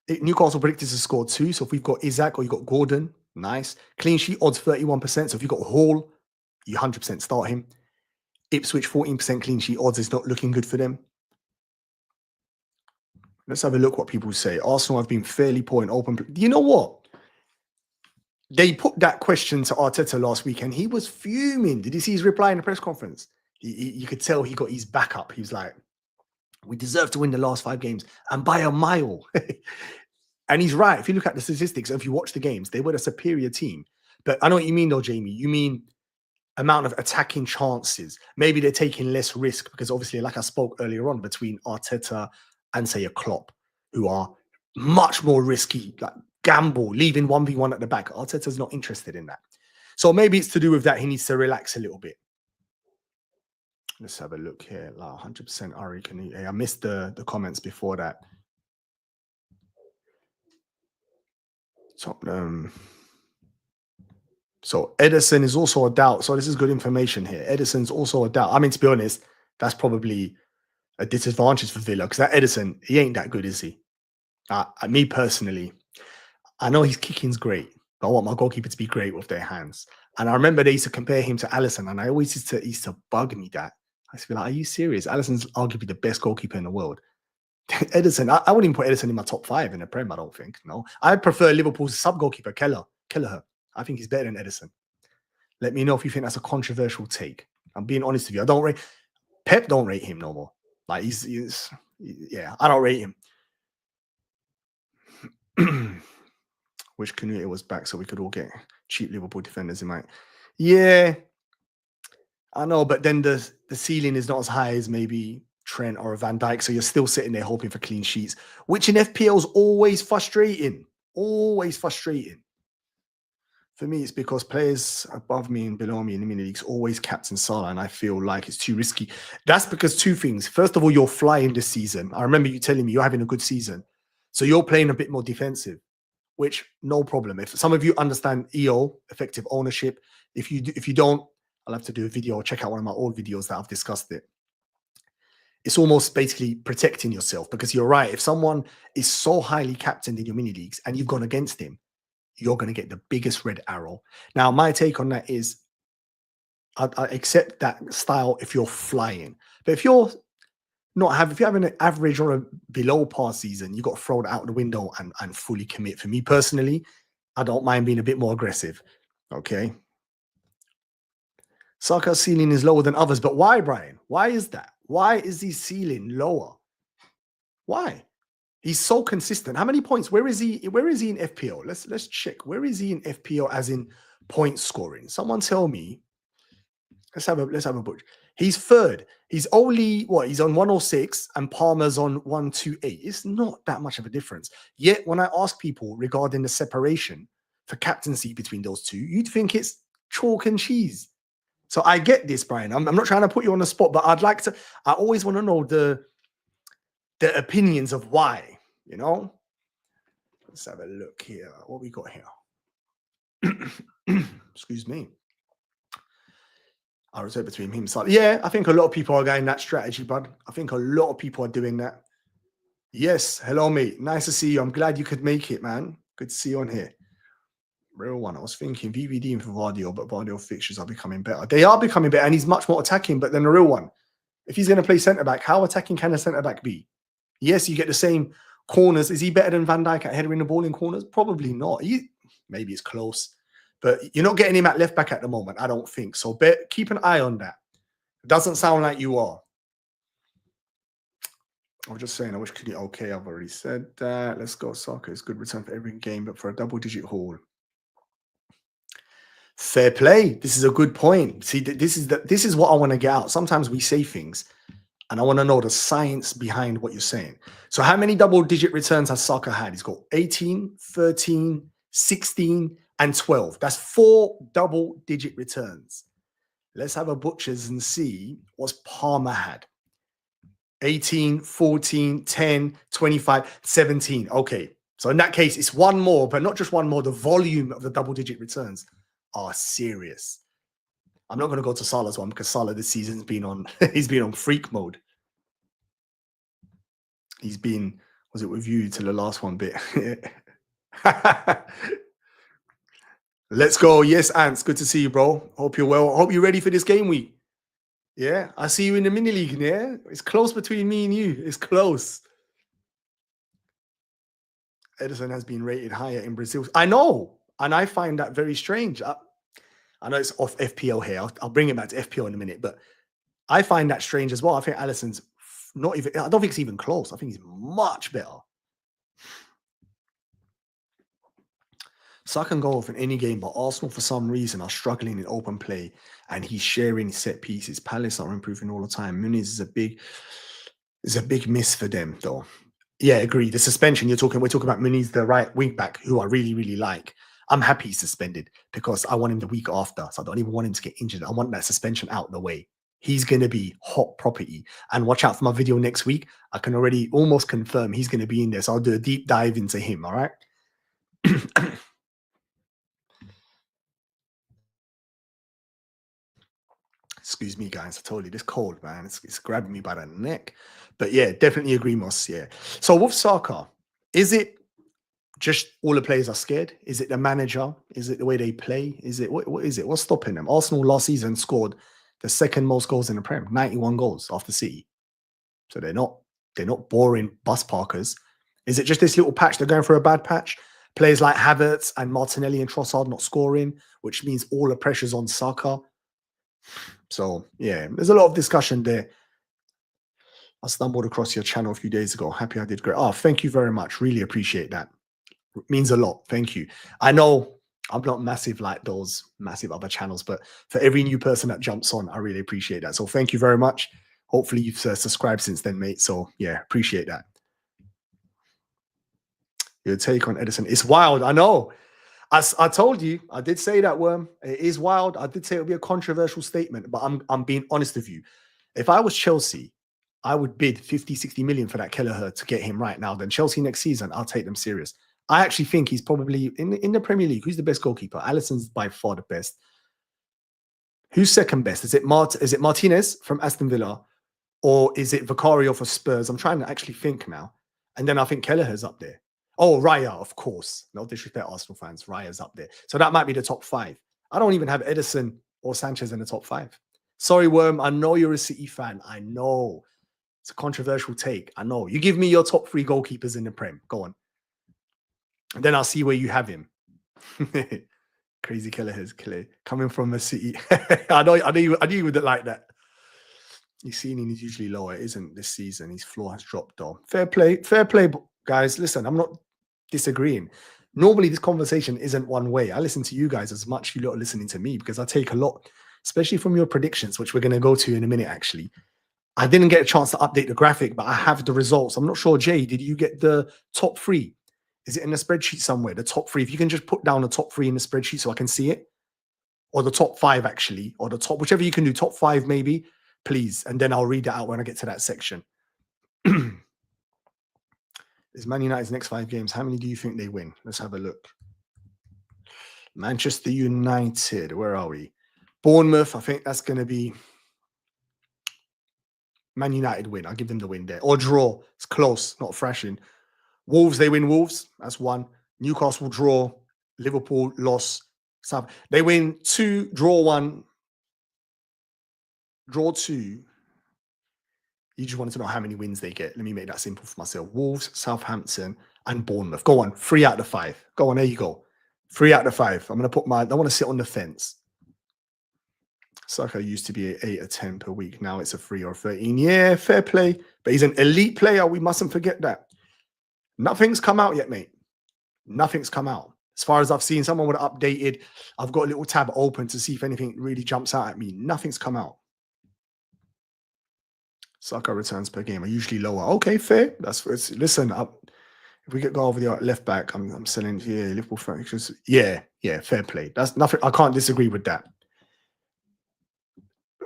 Newcastle predicted to score 2. So if we've got Isak or you've got Gordon, nice. Clean sheet odds, 31%. So if you've got Hall, you 100% start him. Ipswich, 14% clean sheet odds is not looking good for them. Let's have a look what people say. Arsenal have been fairly poor in open play. You know what? They put that question to Arteta last week and he was fuming. Did you see his reply in the press conference? You could tell he got his back up. He was like, we deserve to win the last 5 games and by a mile. And he's right. If you look at the statistics, if you watch the games, they were a superior team. But I know what you mean though, Jamie. You mean amount of attacking chances. Maybe they're taking less risk because obviously, like I spoke earlier on, between Arteta and say a Klopp, who are much more risky, like gamble, leaving 1v1 at the back. Arteta's not interested in that. So maybe it's to do with that. He needs to relax a little bit. Let's have a look here. Like 100% Ari. I missed the comments before that. Tottenham. So Edison is also a doubt. So this is good information here. Edison's also a doubt. I mean, to be honest, that's probably a disadvantage for Villa because that Edison, he ain't that good, is he? Me personally, I know his kicking's great, but I want my goalkeeper to be great with their hands. And I remember they used to compare him to Alisson, and I always used to bug me that. I used to be like, are you serious? Alisson's arguably the best goalkeeper in the world. Edison, I wouldn't even put Edison in my top 5 in the Prem, I don't think. No. I prefer Liverpool's sub-goalkeeper, Kelleher. I think he's better than Edison. Let me know if you think that's a controversial take. I'm being honest with you. I don't rate Pep, don't rate him no more. Like yeah, I don't rate him. Wish Canute was back so we could all get cheap Liverpool defenders in my. Yeah, I know, but then the ceiling is not as high as maybe Trent or a Van Dijk, so you're still sitting there hoping for clean sheets, which in FPL is always frustrating. Always frustrating. For me, it's because players above me and below me in the mini leagues always captain Salah, and I feel like it's too risky. That's because 2 things. First of all, you're flying this season. I remember you telling me you're having a good season, so you're playing a bit more defensive, which no problem. If some of you understand EO, effective ownership, if you don't, I'll have to do a video or check out one of my old videos that I've discussed it. It's almost basically protecting yourself because you're right. If someone is so highly captained in your mini leagues and you've gone against him, you're going to get the biggest red arrow. Now, my take on that is I accept that style if you're flying. But if you're if you're having an average or a below par season, you got to throw it out the window and fully commit. For me personally, I don't mind being a bit more aggressive. Okay. Saka's ceiling is lower than others, but why, Brian? Why is that? Why is his ceiling lower? Why? He's so consistent. How many points? Where is he? Where is he in FPL? Let's check. Where is he in FPL as in point scoring? Someone tell me. Let's have a butch. He's 3rd. He's only what? He's on 106 and Palmer's on 128. It's not that much of a difference. Yet when I ask people regarding the separation for captaincy between those two, you'd think it's chalk and cheese. So I get this, Brian. I'm not trying to put you on the spot, but I'd like to. I always want to know the opinions of why. You know. Let's have a look here. What we got here? Excuse me. I was between him. So yeah, I think a lot of people are going that strategy, bud. I think a lot of people are doing that. Yes. Hello, mate. Nice to see you. I'm glad you could make it, man. Good to see you on here. Real one. I was thinking VVD for Vardio, but Vardio fixtures are becoming better. They are becoming better, and he's much more attacking, but then the real one. If he's going to play centre-back, how attacking can a centre-back be? Yes, you get the same corners. Is he better than Van Dijk at headering the ball in corners? Probably not. Maybe it's close. But you're not getting him at left-back at the moment, I don't think. So keep an eye on that. It doesn't sound like you are. I was just saying, I wish could get okay. I've already said that. Let's go. Soccer is good return for every game, but for a double-digit haul. Fair play. This is a good point. See, this is what I want to get out. Sometimes we say things, and I want to know the science behind what you're saying. So how many double-digit returns has Saka had? He's got 18, 13, 16, and 12. That's 4 double-digit returns. Let's have a butchers and see what's Palmer had. 18, 14, 10, 25, 17. Okay. So in that case, it's one more, but not just one more. The volume of the double-digit returns are serious. I'm not going to go to Salah's one because Salah this season's been on he's been on freak mode. He's been, was it with you till the last one bit? Let's go. Yes, Ants. Good to see you, bro. Hope you're well. Hope you're ready for this game week. Yeah, I see you in the mini league. Yeah, it's close between me and you. It's close. Edison has been rated higher in Brazil. I know, and I find that very strange. I know it's off FPL here. I'll bring it back to FPL in a minute, but I find that strange as well. I think Alisson's not even. I don't think it's even close. I think he's much better. Saka can go off in any game, but Arsenal for some reason are struggling in open play, and he's sharing set pieces. Palace are improving all the time. Muniz is a big miss for them, though. Yeah, agree. The suspension we're talking about Muniz, the right wing back, who I really, really like. I'm happy he's suspended because I want him the week after, so I don't even want him to get injured. I want that suspension out of the way. He's going to be hot property. And watch out for my video next week. I can already almost confirm he's going to be in there, so I'll do a deep dive into him, all right? Excuse me, guys. I told you this cold, man. It's grabbing me by the neck. But yeah, definitely agree, Moss. Yeah. So with Saka, is it just all the players are scared? Is it the manager? Is it the way they play? Is it what is it? What's stopping them? Arsenal last season scored the second most goals in the Prem, 91 goals after City. So they're not boring bus parkers. Is it just this little patch? They're going for a bad patch. Players like Havertz and Martinelli and Trossard not scoring, which means all the pressure's on Saka. So yeah, there's a lot of discussion there. I stumbled across your channel a few days ago. Happy I did great. Oh, thank you very much. Really appreciate that. It means a lot. Thank you. I know I'm not massive like those massive other channels, but for every new person that jumps on, I really appreciate that. So thank you very much. Hopefully you've subscribed since then, mate. So yeah, appreciate that. Your take on Edison. It's wild. I know. I told you, I did say that, Worm. It is wild. I did say it would be a controversial statement, but I'm being honest with you. If I was Chelsea, I would bid 50, 60 million for that Kelleher to get him right now. Then Chelsea next season, I'll take them serious. I actually think he's probably in the Premier League. Who's the best goalkeeper? Alisson's by far the best. Who's second best? Is it Martinez from Aston Villa, or is it Vicario for Spurs? I'm trying to actually think now. And then I think Kelleher's up there. Oh, Raya, of course. No disrespect, Arsenal fans. Raya's up there. So that might be the top 5. I don't even have Edison or Sanchez in the top 5. Sorry, Worm. I know you're a City fan. I know. It's a controversial take. I know. You give me your top 3 goalkeepers in the Prem. Go on. And then I'll see where you have him. Crazy Kelleher's killer. Coming from a City. I knew you wouldn't like that. His ceiling is usually lower. It isn't this season. His floor has dropped though. Fair play, guys. Listen, I'm not disagreeing. Normally, this conversation isn't one way. I listen to you guys as much you lot are listening to me because I take a lot, especially from your predictions, which we're going to go to in a minute, actually. I didn't get a chance to update the graphic, but I have the results. I'm not sure, Jay, did you get the top 3? Is it in the spreadsheet somewhere? The top 3? If you can just put down the top 3 in the spreadsheet so I can see it. Or the top 5, actually. Or the top, whichever you can do. Top 5, maybe. Please. And then I'll read it out when I get to that section. Is Man United's next 5 games, how many do you think they win? Let's have a look. Manchester United, where are we? Bournemouth, I think that's going to be Man United win. I'll give them the win there. Or draw. It's close, not thrashing. Wolves, they win Wolves. That's 1. Newcastle draw. Liverpool loss. South. They win 2, draw 1. Draw 2. You just wanted to know how many wins they get. Let me make that simple for myself. Wolves, Southampton, and Bournemouth. Go on. 3 out of 5. Go on. There you go. 3 out of 5. I'm going to put I want to sit on the fence. Saka used to be an 8 or 10 per week. Now it's a 3 or 13. Yeah, fair play. But he's an elite player. We mustn't forget that. Nothing's come out yet, mate. Nothing's come out. As far as I've seen, someone would have updated. I've got a little tab open to see if anything really jumps out at me. Nothing's come out. Saka returns per game are usually lower. Okay, fair. Listen, if we go over the left back, I'm selling here. Liverpool fractures. Yeah, fair play. That's nothing. I can't disagree with that.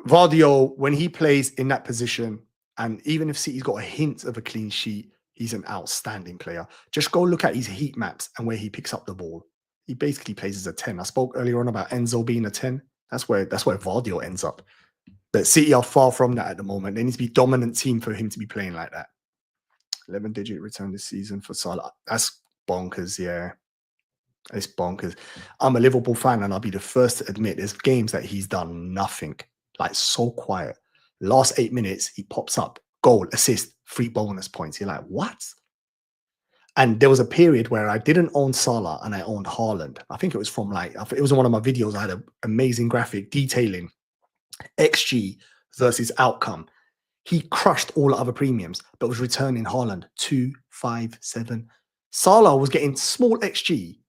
Vardio, when he plays in that position, and even if City's got a hint of a clean sheet, he's an outstanding player. Just go look at his heat maps and where he picks up the ball. He basically plays as a 10. I spoke earlier on about Enzo being a 10. That's where Vardio ends up. But City are far from that at the moment. They need to be dominant team for him to be playing like that. 11-digit return this season for Salah. That's bonkers, yeah. It's bonkers. I'm a Liverpool fan, and I'll be the first to admit there's games that he's done nothing. Like, so quiet. Last 8 minutes, he pops up. Goal, assist, 3 bonus points. You're like, what? And there was a period where I didn't own Salah and I owned Haaland. I think it was from it was in one of my videos. I had an amazing graphic detailing XG versus outcome. He crushed all the other premiums, but was returning Haaland 2, 5, 7. Salah was getting small XG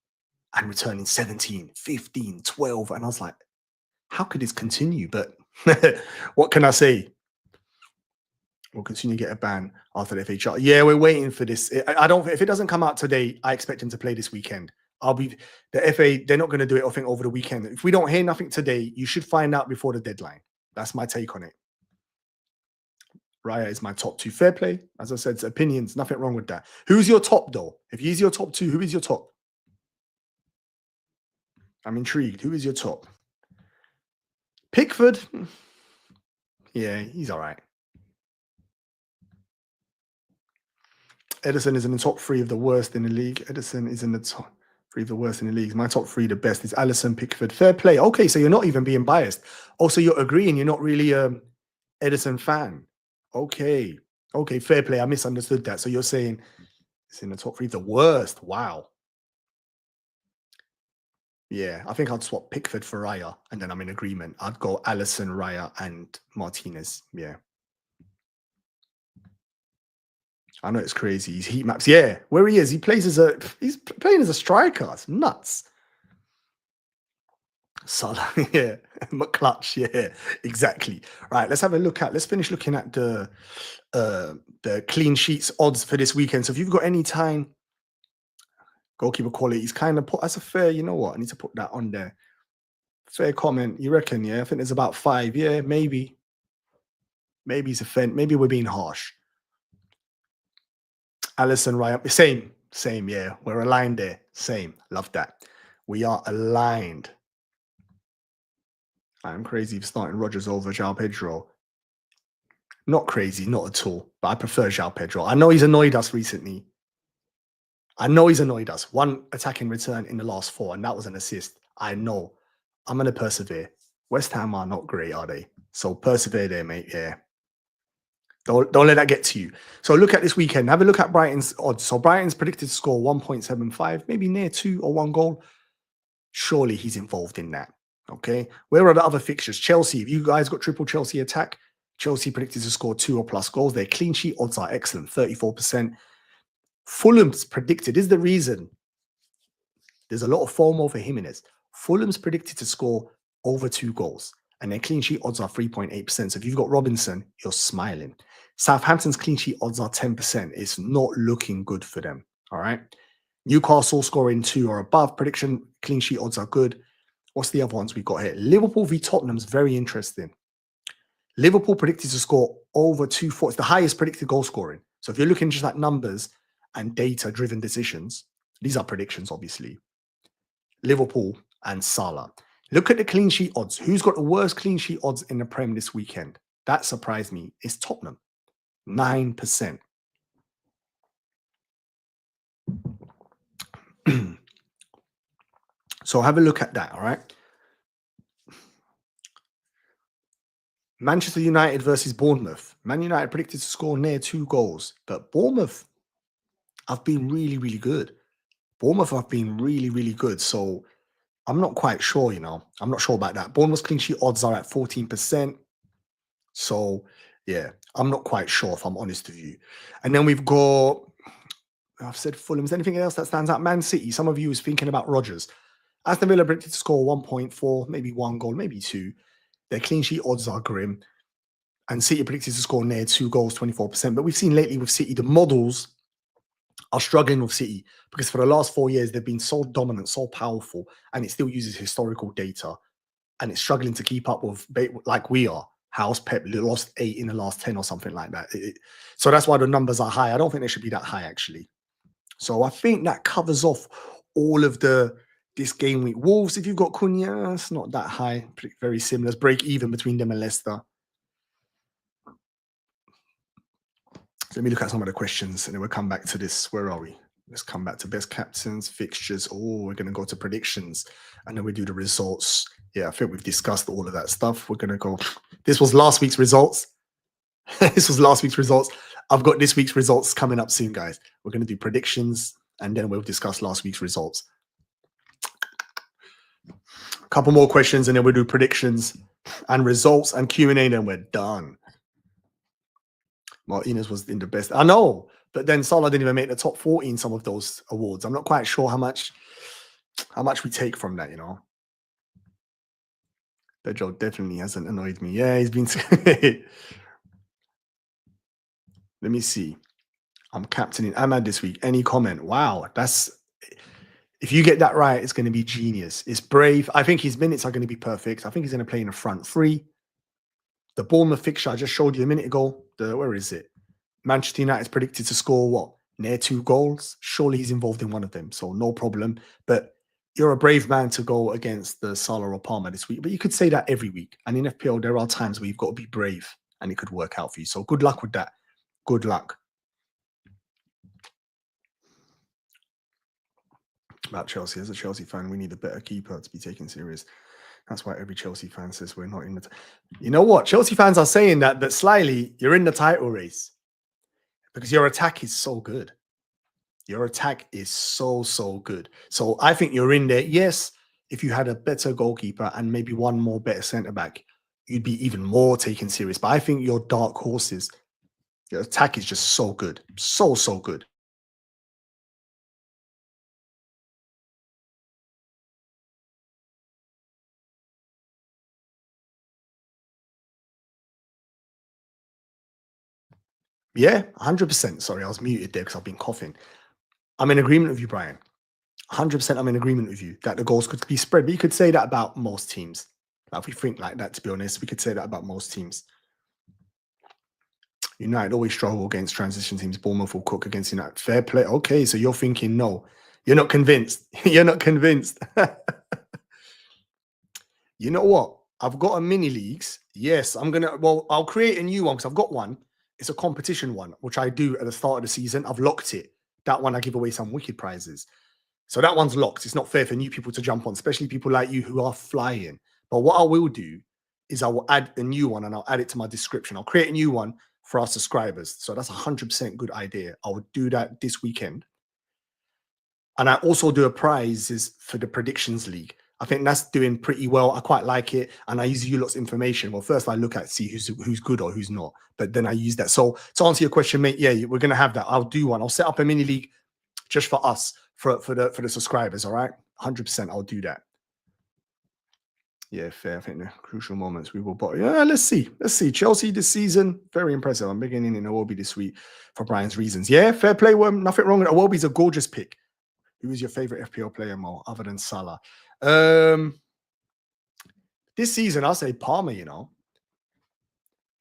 and returning 17, 15, 12. And I was like, how could this continue? But what can I say? We'll continue to get a ban after the FA chart. Yeah, we're waiting for this. I don't. If it doesn't come out today, I expect him to play this weekend. The FA. They're not going to do it, I think, over the weekend. If we don't hear nothing today, you should find out before the deadline. That's my take on it. Raya is my top 2. Fair play. As I said, it's opinions. Nothing wrong with that. Who's your top, though? If he's your top 2, who is your top? I'm intrigued. Who is your top? Pickford. Yeah, he's all right. Edison is in the top three of the worst in the league. Edison is in the top three of the worst in the league. My top three, the best is Allison, Pickford. Fair play. Okay, so you're not even being biased. Also, you're agreeing. You're not really Edison fan. Okay. Okay, fair play. I misunderstood that. So you're saying it's in the top three of the worst. Wow. Yeah, I think I'd swap Pickford for Raya, and then I'm in agreement. I'd go Allison, Raya, and Martinez. Yeah. I know it's crazy. He's heat maps. Yeah, where he is, he's playing as a striker. It's nuts. Salah, yeah, McClutch, yeah, exactly. Right, let's finish looking at the clean sheets odds for this weekend. So if you've got any time, goalkeeper quality, he's kind of put as a fair, you know what? I need to put that on there. Fair comment. You reckon, yeah? I think there's about 5. Yeah, maybe. Maybe he's maybe we're being harsh. Allison, Ryan, same, yeah. We're aligned there. Same. Love that. We are aligned. I'm crazy for starting Rodgers over João Pedro. Not crazy, not at all. But I prefer João Pedro. I know he's annoyed us recently. I know he's annoyed us. 1 attacking return in the last 4, and that was an assist. I know. I'm going to persevere. West Ham are not great, are they? So persevere there, mate. Yeah. Don't let that get to you. So look at this weekend. Have a look at Brighton's odds. So Brighton's predicted to score 1.75, maybe near 2 or 1 goal. Surely he's involved in that. Okay. Where are the other fixtures? Chelsea. If you guys got triple Chelsea attack, Chelsea predicted to score 2 or plus goals. Their clean sheet odds are excellent, 34%. Fulham's predicted, is the reason there's a lot of FOMO for Jimenez. Fulham's predicted to score over 2 goals, and their clean sheet odds are 3.8%. So if you've got Robinson, you're smiling. Southampton's clean sheet odds are 10%. It's not looking good for them. All right. Newcastle scoring 2 or above. Prediction clean sheet odds are good. What's the other ones we've got here? Liverpool v Tottenham's very interesting. Liverpool predicted to score over 2-4. It's the highest predicted goal scoring. So if you're looking just at numbers and data-driven decisions, these are predictions, obviously. Liverpool and Salah. Look at the clean sheet odds. Who's got the worst clean sheet odds in the Prem this weekend? That surprised me. It's Tottenham, 9%. So have a look at that, all right? Manchester United versus Bournemouth. Man United predicted to score near 2 goals, but Bournemouth have been really, really good. Bournemouth have been really, really good. So I'm not quite sure, you know. I'm not sure about that. Bournemouth's clean sheet odds are at 14%. So, yeah, I'm not quite sure if I'm honest with you. And then we've got, I've said Fulham. Is there anything else that stands out? Man City. Some of you is thinking about Rodgers. Aston Villa predicted to score 1.4, maybe 1 goal, maybe 2. Their clean sheet odds are grim. And City predicted to score near 2 goals, 24%. But we've seen lately with City, the models are struggling with City because for the last 4 years, they've been so dominant, so powerful, and it still uses historical data. And it's struggling to keep up with, like we are. House Pep lost 8 in the last 10 or something like that. So that's why the numbers are high. I don't think they should be that high, actually. So I think that covers off all of this game week. Wolves, if you've got Cunha, it's not that high. Very similar. It's break even between them and Leicester. So let me look at some of the questions and then we'll come back to this. Where are we? Let's come back to best captains, fixtures. Oh, we're going to go to predictions and then we do the results. Yeah, I think we've discussed all of that stuff. We're going to go. This was last week's results. This was last week's results. I've got this week's results coming up soon, guys. We're going to do predictions and then we'll discuss last week's results. A couple more questions and then we'll do predictions and results and Q&A, then we're done. Martinez was in the best. I know, but then Salah didn't even make the top 40 in some of those awards. I'm not quite sure how much we take from that, you know. Pedro definitely hasn't annoyed me. Yeah, he's been. Let me see. I'm captaining Ahmad this week. Any comment? Wow, that's. If you get that right, it's going to be genius. It's brave. I think his minutes are going to be perfect. I think he's going to play in the front 3. The Bournemouth fixture I just showed you a minute ago. Where is it? Manchester United is predicted to score what? Near 2 goals. Surely he's involved in one of them, so no problem. But you're a brave man to go against the Salah or Palmer this week. But you could say that every week. And in FPL, there are times where you've got to be brave. and it could work out for you. So good luck with that. Good luck. About Chelsea, as a Chelsea fan, we need a better keeper to be taken serious. That's why every Chelsea fan says we're not in the. You know what? Chelsea fans are saying that, but slyly, you're in the title race because your attack is so good. Your attack is so good. So I think you're in there. Yes, if you had a better goalkeeper and maybe one more better centre back, you'd be even more taken serious. But I think your dark horses, your attack is just so good, so good. Yeah, 100%. Sorry, I was muted there because I've been coughing. I'm in agreement with you, Brian. 100% I'm in agreement with you that the goals could be spread. But you could say that about most teams. Like if we think like that, to be honest, we could say that about most teams. United always struggle against transition teams. Bournemouth will cook against United. Fair play. Okay, so you're thinking no. You're not convinced. You're not convinced. You know what? I've got a mini leagues. Yes, I'll create a new one because I've got one. It's a competition one, which I do at the start of the season. I've locked it. That one I give away some wicked prizes. So that one's locked. It's not fair for new people to jump on, especially people like you who are flying. But what I will do is I will add a new one and I'll add it to my description. I'll create a new one for our subscribers. So that's 100% good idea. I will do that this weekend. And I also do a prizes for the predictions league. I think that's doing pretty well. I quite like it. And I use you lot's information. Well, first I look at see who's good or who's not. But then I use that. So to answer your question, mate, yeah, we're gonna have that. I'll do one. I'll set up a mini league just for us, for the subscribers. All right. 100% I'll do that. Yeah, fair. I think the crucial moments we will. But yeah, let's see. Let's see. Chelsea this season, very impressive. I'm beginning in Iwobi this week for Brian's reasons. Yeah, fair play. Nothing wrong with Iwobi's a gorgeous pick. Who is your favorite FPL player, Mo, other than Salah? This season, I'll say Palmer,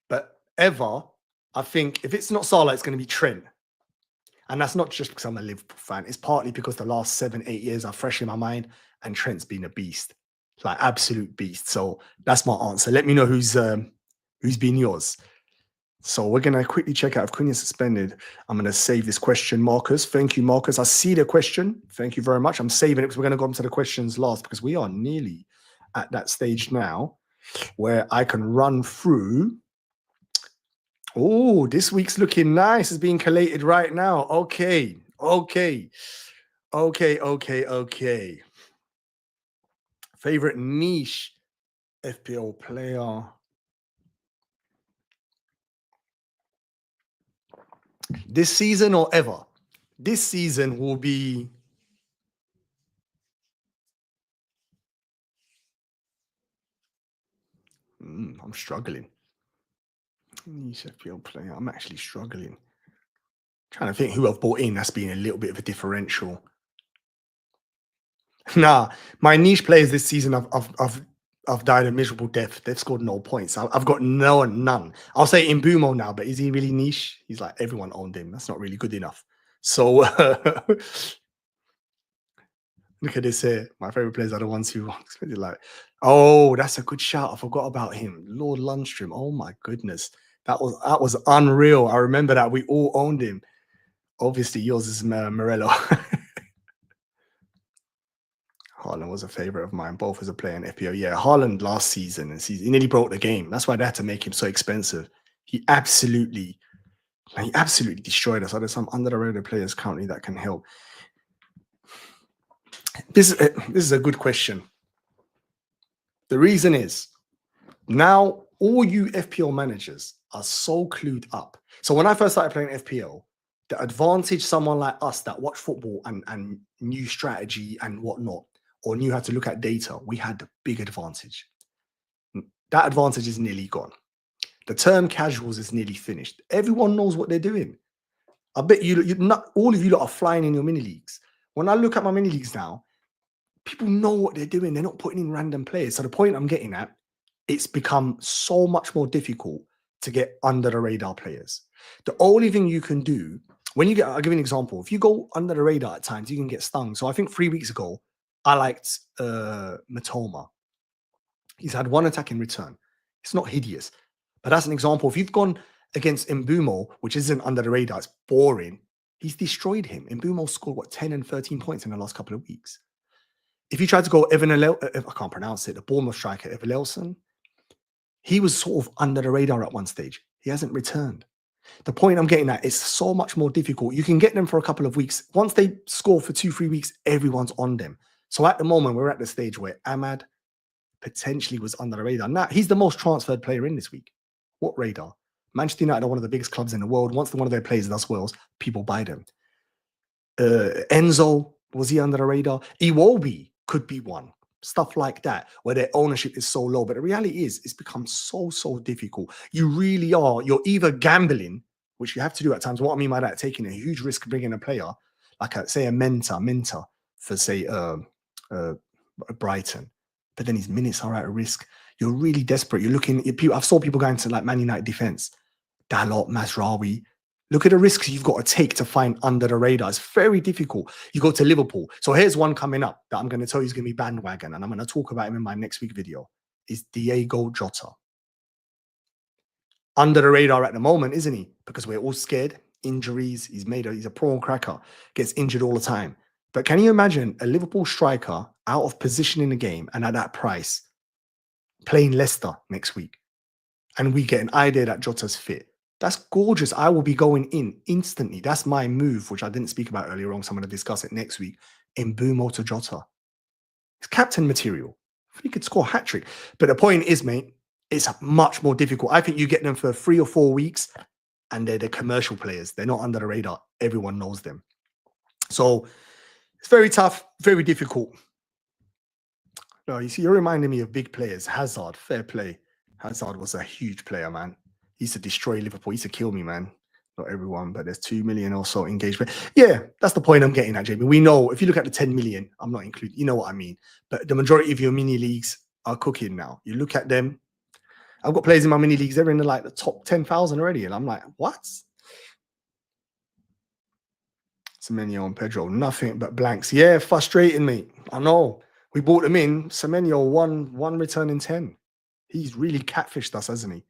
But ever, I think if it's not Salah, it's going to be Trent. And that's not just because I'm a Liverpool fan. It's partly because the last 7-8 years are fresh in my mind, and Trent's been a beast, like absolute beast. So that's my answer. Let me know who's been yours. So we're gonna quickly check out if Cunha's suspended. I'm gonna save this question, Marcus. Thank you, Marcus. I see the question. Thank you very much. I'm saving it because we're gonna go into the questions last because we are nearly at that stage now where I can run through. Oh, this week's looking nice. It's being collated right now. Okay. Favorite niche FPL player. This season or ever? This season will be. I'm struggling. Niche FPL player. I'm actually struggling. Trying to think who I've bought in that's been a little bit of a differential. Nah, my niche players this season, I've died a miserable death. They've scored no points. I've got none. I'll say Mbumo now, but is he really niche? He's like everyone owned him. That's not really good enough. So look at this here. My favorite players are the ones who like. Oh, that's a good shout. I forgot about him, Lord Lundstrom. Oh my goodness, that was unreal. I remember that we all owned him. Obviously, yours is Morello. Haaland was a favorite of mine, both as a player and FPL. Yeah, Haaland last season, and he nearly broke the game. That's why they had to make him so expensive. He absolutely destroyed us. There's some under the radar players currently that can help. This is a good question. The reason is now all you FPL managers are so clued up. So when I first started playing FPL, the advantage someone like us that watch football and knew strategy and whatnot, or knew how to look at data, we had the big advantage. That advantage is nearly gone. The term casuals is nearly finished. Everyone knows what they're doing. I bet you not all of you lot are flying in your mini leagues. When I look at my mini leagues now, people know what they're doing. They're not putting in random players. So the point I'm getting at, it's become so much more difficult to get under the radar players. The only thing you can do when you I'll give you an example. If you go under the radar at times, you can get stung. So I think 3 weeks ago, I liked Matoma. He's had one attack in return. It's not hideous. But that's an example. If you've gone against Mbumo, which isn't under the radar, it's boring. He's destroyed him. Mbumo scored, what, 10 and 13 points in the last couple of weeks. If you try to go I can't pronounce it, the Bournemouth striker, Evanelson, he was sort of under the radar at one stage. He hasn't returned. The point I'm getting at is so much more difficult. You can get them for a couple of weeks. Once they score for 2-3 weeks, everyone's on them. So at the moment, we're at the stage where Ahmad potentially was under the radar. Now, he's the most transferred player in this week. What radar? Manchester United are one of the biggest clubs in the world. Once one of their players does well, people buy them. Enzo, was he under the radar? Iwobi could be one. Stuff like that, where their ownership is so low. But the reality is, it's become so difficult. You really are. You're either gambling, which you have to do at times. What I mean by that, taking a huge risk bringing a player, like say a Minter for say Brighton, but then his minutes are at risk. You're really desperate. You're looking at people. I've saw people going to like Man United defense, Dalot, Mazraoui. Look at the risks you've got to take to find under the radar. It's very difficult. You go to Liverpool. So here's one coming up that I'm going to tell you is going to be bandwagon, and I'm going to talk about him in my next week video, is Diego Jota. Under the radar at the moment, isn't he? Because we're all scared. Injuries. He's a prawn cracker. Gets injured all the time. But can you imagine a Liverpool striker out of position in the game and at that price playing Leicester next week? And we get an idea that Jota's fit. That's gorgeous. I will be going in instantly. That's my move, which I didn't speak about earlier on, so I'm going to discuss it next week. Mbumo to Jota. It's captain material. He could score a hat-trick. But the point is, mate, it's much more difficult. I think you get them for 3 or 4 weeks, and they're the commercial players. They're not under the radar. Everyone knows them. So it's very tough, very difficult. No, you see, you're reminding me of big players. Hazard, fair play. Hazard was a huge player, man. He used to destroy Liverpool. He used to kill me, man. Not everyone, but there's 2 million or so engagement. Yeah, that's the point I'm getting at, Jamie. We know, if you look at the 10 million, I'm not including, you know what I mean. But the majority of your mini leagues are cooking now. You look at them. I've got players in my mini leagues. They're in the top 10,000 already. And I'm like, what? Semenyo and Pedro, nothing but blanks. Yeah, frustrating, mate. I know. We bought them in. Semenyo, one return in 10. He's really catfished us, hasn't he?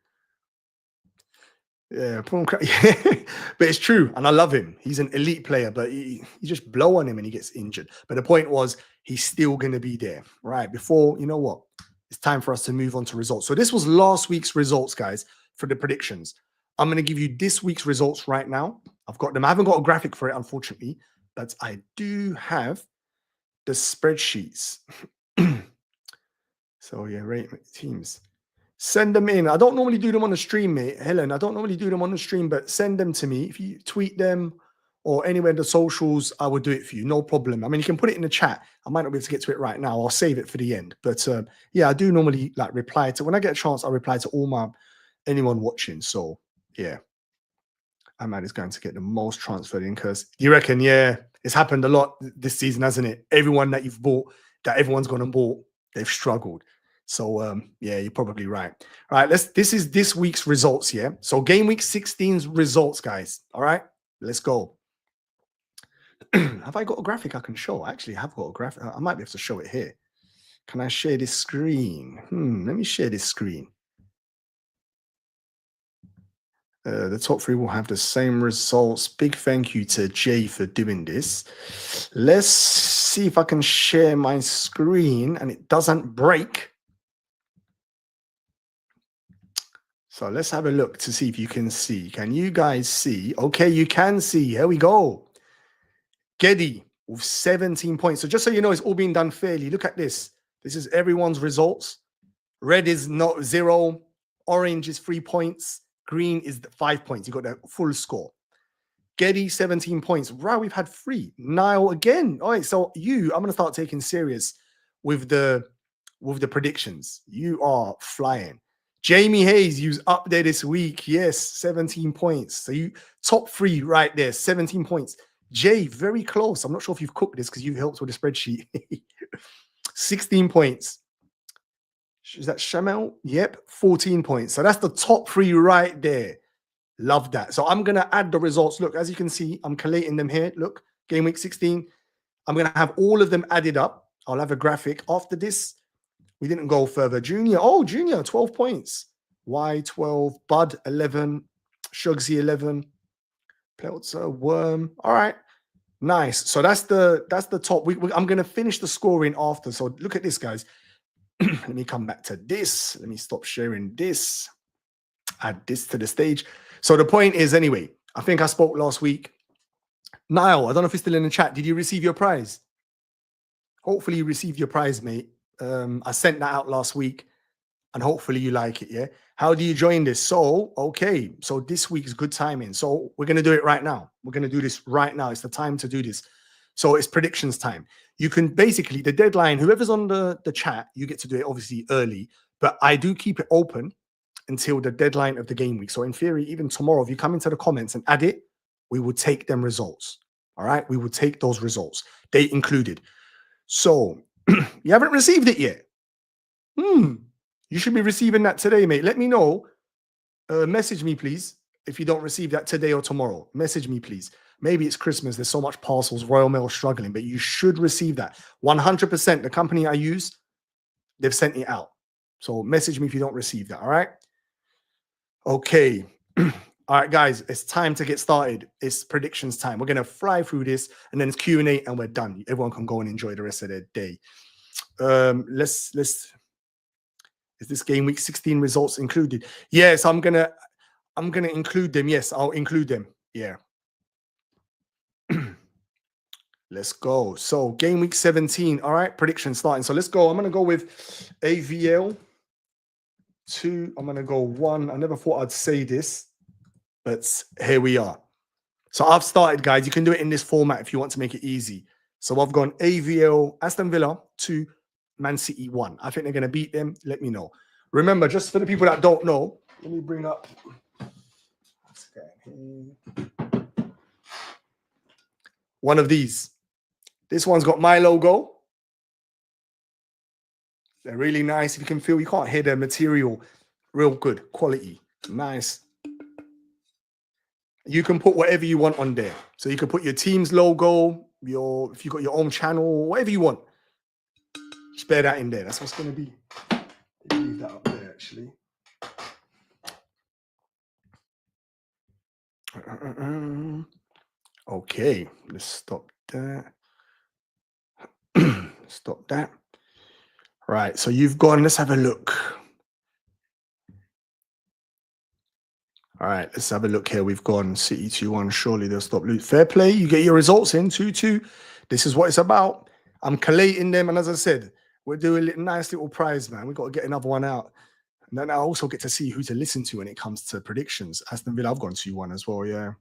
Yeah, but it's true, and I love him. He's an elite player, but you just blow on him and he gets injured. But the point was, he's still going to be there, right? Before, you know what? It's time for us to move on to results. So this was last week's results, guys, for the predictions. I'm going to give you this week's results right now. I've got them. I haven't got a graphic for it, unfortunately, but I do have the spreadsheets. So yeah, rate teams. Send them in. I don't normally do them on the stream, mate. Helen, I don't normally do them on the stream, but send them to me. If you tweet them or anywhere in the socials, I will do it for you. No problem. I mean, you can put it in the chat. I might not be able to get to it right now. I'll save it for the end. But yeah, I do normally reply to, when I get a chance, I reply to anyone watching. So yeah, Ahmad is going to get the most transferred incurs. You reckon? Yeah, it's happened a lot this season, hasn't it? Everyone that you've bought, that everyone's gone and bought, they've struggled. So yeah, you're probably right. All right, this is this week's results here. Yeah? So game week 16's results, guys. All right, let's go. Have I got a graphic I can show? I actually have got a graphic. I might be able to show it here. Can I share this screen? Let me share this screen. The top 3 will have the same results. Big thank you to Jay for doing this. Let's see if I can share my screen and it doesn't break. So let's have a look to see if you can see. Can you guys see? Okay, you can see. Here we go. Geddy with 17 points. So just so you know, it's all being done fairly. Look at this. This is everyone's results. Red is not 0. Orange is 3 points. Green is 5 points. You got the full score. Geddy, 17 points. Right, we've had 3. Niall again. All right, so I'm going to start taking serious with the predictions. You are flying. Jamie Hayes, you was up there this week. Yes, 17 points. So you top 3 right there, 17 points. Jay, very close. I'm not sure if you've cooked this because you've helped with the spreadsheet. 16 points. Is that Shamel? Yep, 14 points. So that's the top 3 right there. Love that. So I'm going to add the results. Look, as you can see, I'm collating them here. Look, game week 16. I'm going to have all of them added up. I'll have a graphic. After this, we didn't go further. Junior, 12 points. Y12, Bud 11, Shugsy 11, Peltzer, Worm. All right. Nice. So that's the top. I'm gonna finish the scoring after. So look at this, guys. Let me come back to this. Let me stop sharing this. Add this to the stage. So the point is, anyway, I think I spoke last week. Niall, I don't know if you're still in the chat. Did you receive your prize? Hopefully you received your prize, mate. I sent that out last week, and hopefully you like it, yeah? How do you join this? So, okay, so this week's good timing. So we're going to do it right now. We're going to do this right now. It's the time to do this. So it's predictions time. You can basically, the deadline, whoever's on the chat, you get to do it obviously early, but I do keep it open until the deadline of the game week. So in theory, even tomorrow, if you come into the comments and add it, we will take them results. All right, we will take those results, date included. So you haven't received it yet. You should be receiving that today, mate. Let me know. Message me, please, if you don't receive that today or tomorrow. Message me, please. Maybe it's Christmas. There's so much parcels. Royal Mail struggling, but you should receive that. 100%. The company I use, they've sent it out. So message me if you don't receive that. All right. Okay. All right, guys. It's time to get started. It's predictions time. We're gonna fly through this, and then it's Q&A, and we're done. Everyone can go and enjoy the rest of their day. Let's. Is this game week 16 results included? Yes, I'm gonna include them. Yes, I'll include them. Yeah. Let's go. So game week 17. All right, prediction starting. So let's go. I'm gonna go with AVL 2. I'm gonna go 1. I never thought I'd say this, but here we are. So I've started, guys. You can do it in this format if you want to make it easy. So I've gone AVL, Aston Villa 2, Man City 1. I think they're gonna beat them. Let me know. Remember, just for the people that don't know, let me bring up one of these. This one's got my logo. They're really nice. If you can feel, you can't hear the material. Real good quality. Nice. You can put whatever you want on there. So you can put your team's logo, if you've got your own channel, whatever you want. Just bear that in there. That's what's going to be. Leave that up there, actually. Okay, let's stop that. Stop that. Right, so you've gone. Let's have a look. All right, let's have a look here. We've gone City 2-1. Surely they'll stop losing. Fair play. You get your results in 2-2. This is what it's about. I'm collating them, and as I said, we're doing a nice little prize, man. We've got to get another one out. And then I also get to see who to listen to when it comes to predictions. Aston Villa, I've gone 2-1 as well, yeah.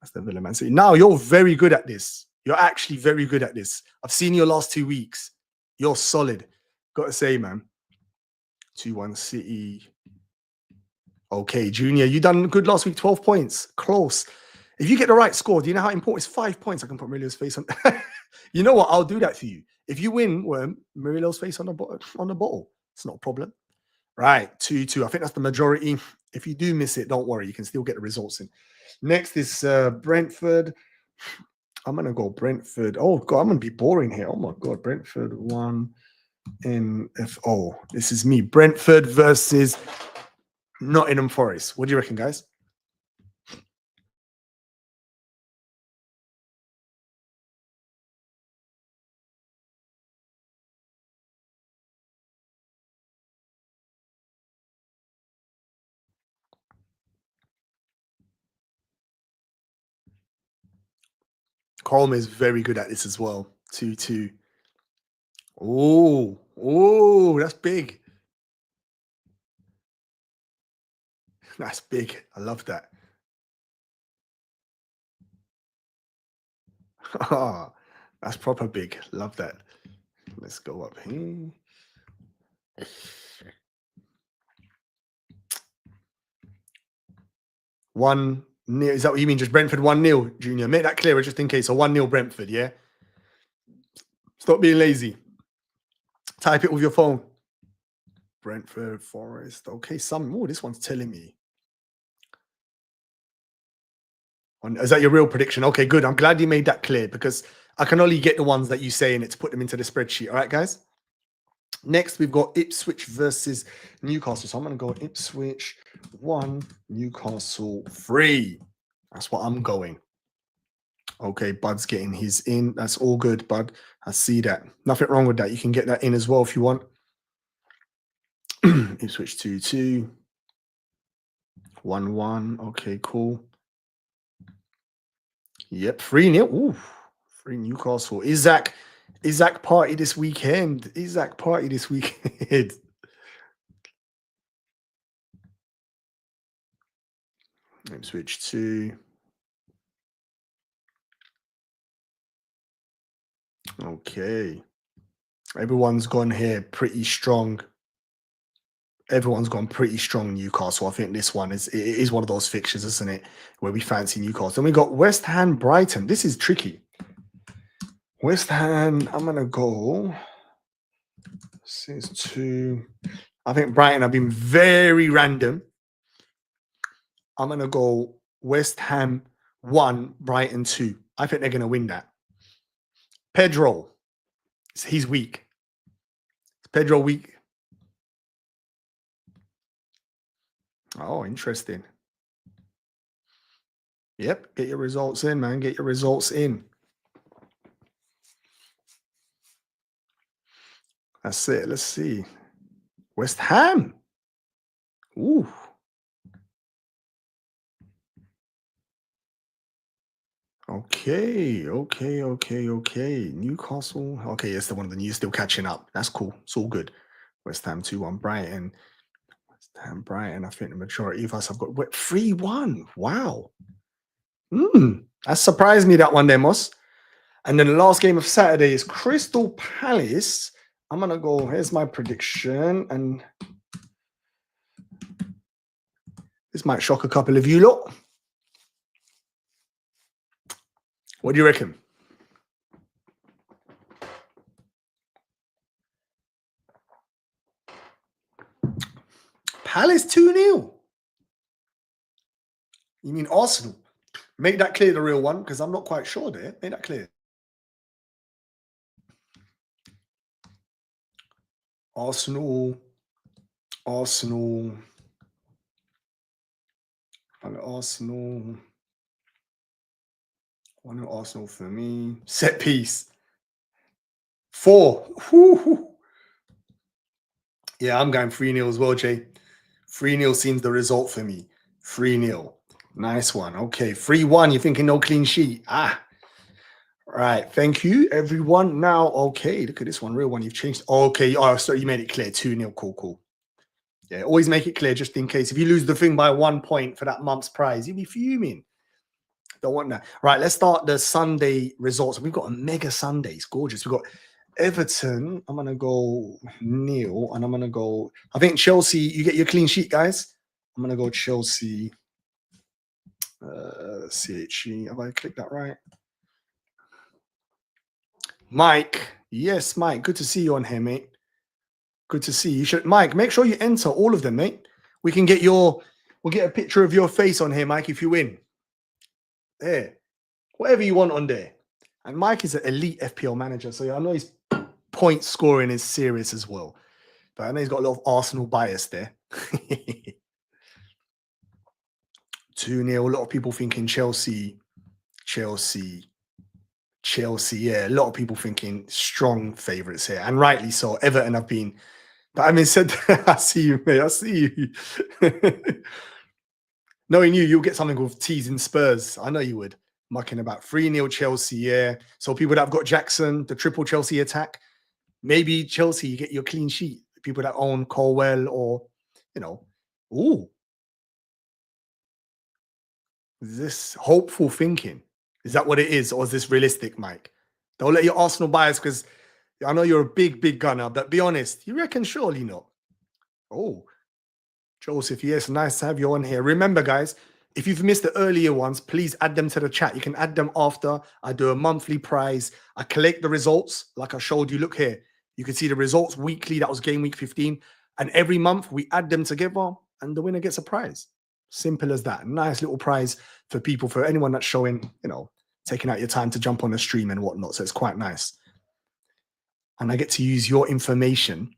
Aston Villa, Man City. Now, you're very good at this. You're actually very good at this. I've seen your last 2 weeks. You're solid. Got to say, man. 2-1 City. Okay, Junior, you done good last week. 12 points. Close. If you get the right score, do you know how important it's 5 points? I can put Murillo's face on. You know what? I'll do that for you. If you win, Murillo's face on the bottle. It's not a problem. Right, 2-2. I think that's the majority. If you do miss it, don't worry. You can still get the results in. Next is Brentford. I'm going to go Brentford. Oh, God, I'm going to be boring here. Oh, my God. Brentford 1 in FO. This is me. Brentford versus Nottingham Forest. What do you reckon, guys? Colm is very good at this as well. 2-2. Oh, that's big. That's big. I love that. That's proper big. Love that. Let's go up here. 1-0. Is that what you mean? Just Brentford 1-0, Junior? Make that clearer just in case. So 1-0 Brentford, yeah? Stop being lazy. Type it with your phone. Brentford, Forest. Okay, this one's telling me. Is that your real prediction? Okay, good. I'm glad you made that clear because I can only get the ones that you say in it to put them into the spreadsheet. All right, guys? Next, we've got Ipswich versus Newcastle. So I'm going to go Ipswich 1, Newcastle 3. That's what I'm going. Okay, Bud's getting his in. That's all good, Bud. I see that. Nothing wrong with that. You can get that in as well if you want. Ipswich 2-2. 1-1. Okay, cool. Yep, 3-0. Ooh, 3 Newcastle. Isak party this weekend. Isak party this weekend. Ipswich 2. Okay. Everyone's gone here pretty strong. Everyone's gone pretty strong Newcastle. I think this one is one of those fixtures, isn't it? Where we fancy Newcastle. Then we got West Ham Brighton. This is tricky. West Ham, I'm gonna go 6-2. I think Brighton have been very random. I'm gonna go West Ham 1, Brighton 2. I think they're gonna win that. Pedro, he's weak. Is Pedro weak? Oh, interesting. Yep, get your results in, man. Get your results in. That's it. Let's see. West Ham. Ooh. Okay. Newcastle. Okay, yes, the one of the new still catching up. That's cool. It's all good. West Ham 2-1 Brighton. West Ham Brighton. I think the majority of us have got 3-1. Wow. That surprised me, that one there, Moss. And then the last game of Saturday is Crystal Palace. I'm gonna go. Here's my prediction, and this might shock a couple of you lot. What do you reckon? Palace 2-0. You mean Arsenal? Make that clear, the real one, because I'm not quite sure there. Make that clear. Arsenal. Arsenal. Arsenal. One Arsenal for me. Set piece. 4. Woo-hoo. Yeah, I'm going 3-0 as well, Jay. 3-0 seems the result for me. 3-0. Nice one. Okay, 3-1. You're thinking no clean sheet. Right. Thank you, everyone. Now, okay, look at this one. Real one. You've changed. Okay. Oh, so you made it clear. 2-0. Cool. Yeah, always make it clear just in case. If you lose the thing by 1 point for that month's prize, you'll be fuming. Don't want that. Right, let's start the Sunday results. We've got a mega Sunday. It's gorgeous. We've got Everton. I'm going to go nil, and I'm going to go... I think Chelsea, you get your clean sheet, guys. I'm going to go Chelsea. CHE. Have I clicked that right? Mike. Yes, Mike. Good to see you on here, mate. Good to see you. Mike, make sure you enter all of them, mate. We can get we'll get a picture of your face on here, Mike, if you win. There. Whatever you want on there. And Mike is an elite FPL manager, so I know his point scoring is serious as well. But I know he's got a lot of Arsenal bias there. 2-0. A lot of people thinking Chelsea. Yeah, a lot of people thinking strong favourites here, and rightly so. Everton have been, but I mean, said I see you, mate. I see you. Knowing you'll get something with teasing Spurs. I know you would. Mucking about 3-0 Chelsea, yeah. So people that have got Jackson, the triple Chelsea attack, maybe Chelsea, you get your clean sheet. People that own Colwell or, ooh. Is this hopeful thinking? Is that what it is? Or is this realistic, Mike? Don't let your Arsenal bias, because I know you're a big gunner, but be honest. You reckon surely not? Oh, Joseph, yes, nice to have you on here. Remember, guys, if you've missed the earlier ones, please add them to the chat. You can add them after. I do a monthly prize. I collect the results like I showed you. Look here. You can see the results weekly. That was game week 15. And every month we add them together and the winner gets a prize. Simple as that. Nice little prize for people, for anyone that's showing, taking out your time to jump on the stream and whatnot. So it's quite nice. And I get to use your information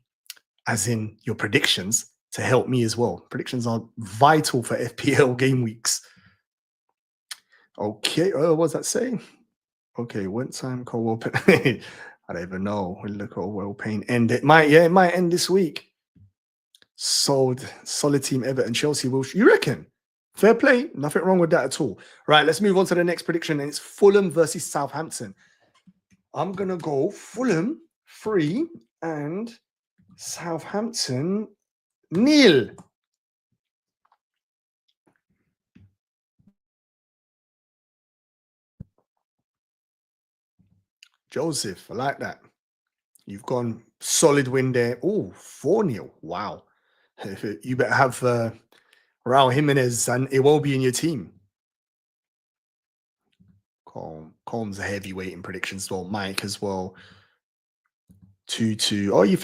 as in your predictions, to help me as well. Predictions are vital for FPL game weeks. Okay, what's that saying? Okay, what time Colwell Payne? I don't even know when the Colwell Payne end. It might end this week. Solid team Everton, Chelsea will. You reckon? Fair play. Nothing wrong with that at all. Right, let's move on to the next prediction, and it's Fulham versus Southampton. I'm gonna go Fulham 3 and Southampton 0. Joseph, I like that. You've gone solid win there. Oh, 4-0. Wow. You better have Raul Jimenez and it will be in your team. Colm's a heavyweight in predictions as well. Mike as well. 2-2. Oh, you're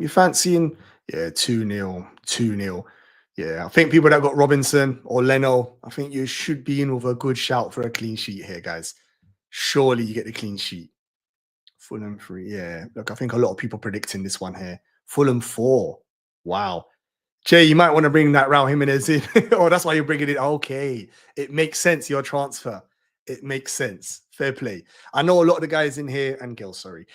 fancying? Yeah, 2-0. 2-0. Yeah, I think people that got Robinson or Leno, I think you should be in with a good shout for a clean sheet here, guys. Surely you get the clean sheet. Fulham 3. Yeah, look, I think a lot of people predicting this one here. Fulham 4. Wow. Jay, you might want to bring that Raul Jimenez in. Oh, that's why you're bringing it. Okay. It makes sense, your transfer. It makes sense. Fair play. I know a lot of the guys in here, and Gil, sorry,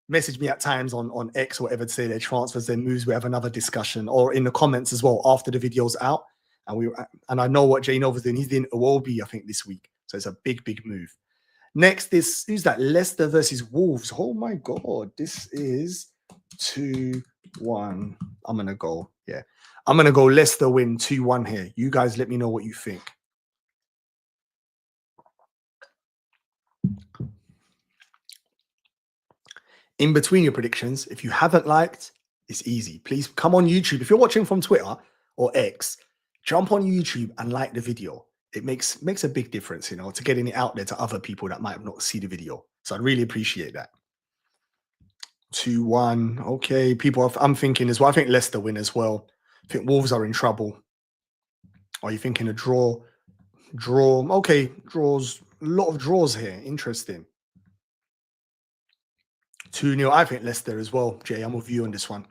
message me at times on X or whatever to say their transfers, their moves. We have another discussion, or in the comments as well after the video's out. And I know what Jay Nova's doing. He's doing Iwobi, I think, this week. So it's a big, big move. Next is, who's that? Leicester versus Wolves. Oh my God. This is 2-1. I'm going to go. Yeah. I'm going to go Leicester win 2-1 here. You guys let me know what you think. In between your predictions, if you haven't liked, it's easy. Please come on YouTube. If you're watching from Twitter or X, jump on YouTube and like the video. It makes a big difference, you know, to getting it out there to other people that might have not seen the video. So I'd really appreciate that. 2-1. Okay, people, I'm thinking as well. I think Leicester win as well. I think Wolves are in trouble. Are you thinking a draw? Draw. Okay, draws. A lot of draws here. Interesting. 2-0. I think Leicester as well. Jay, I'm with you on this one.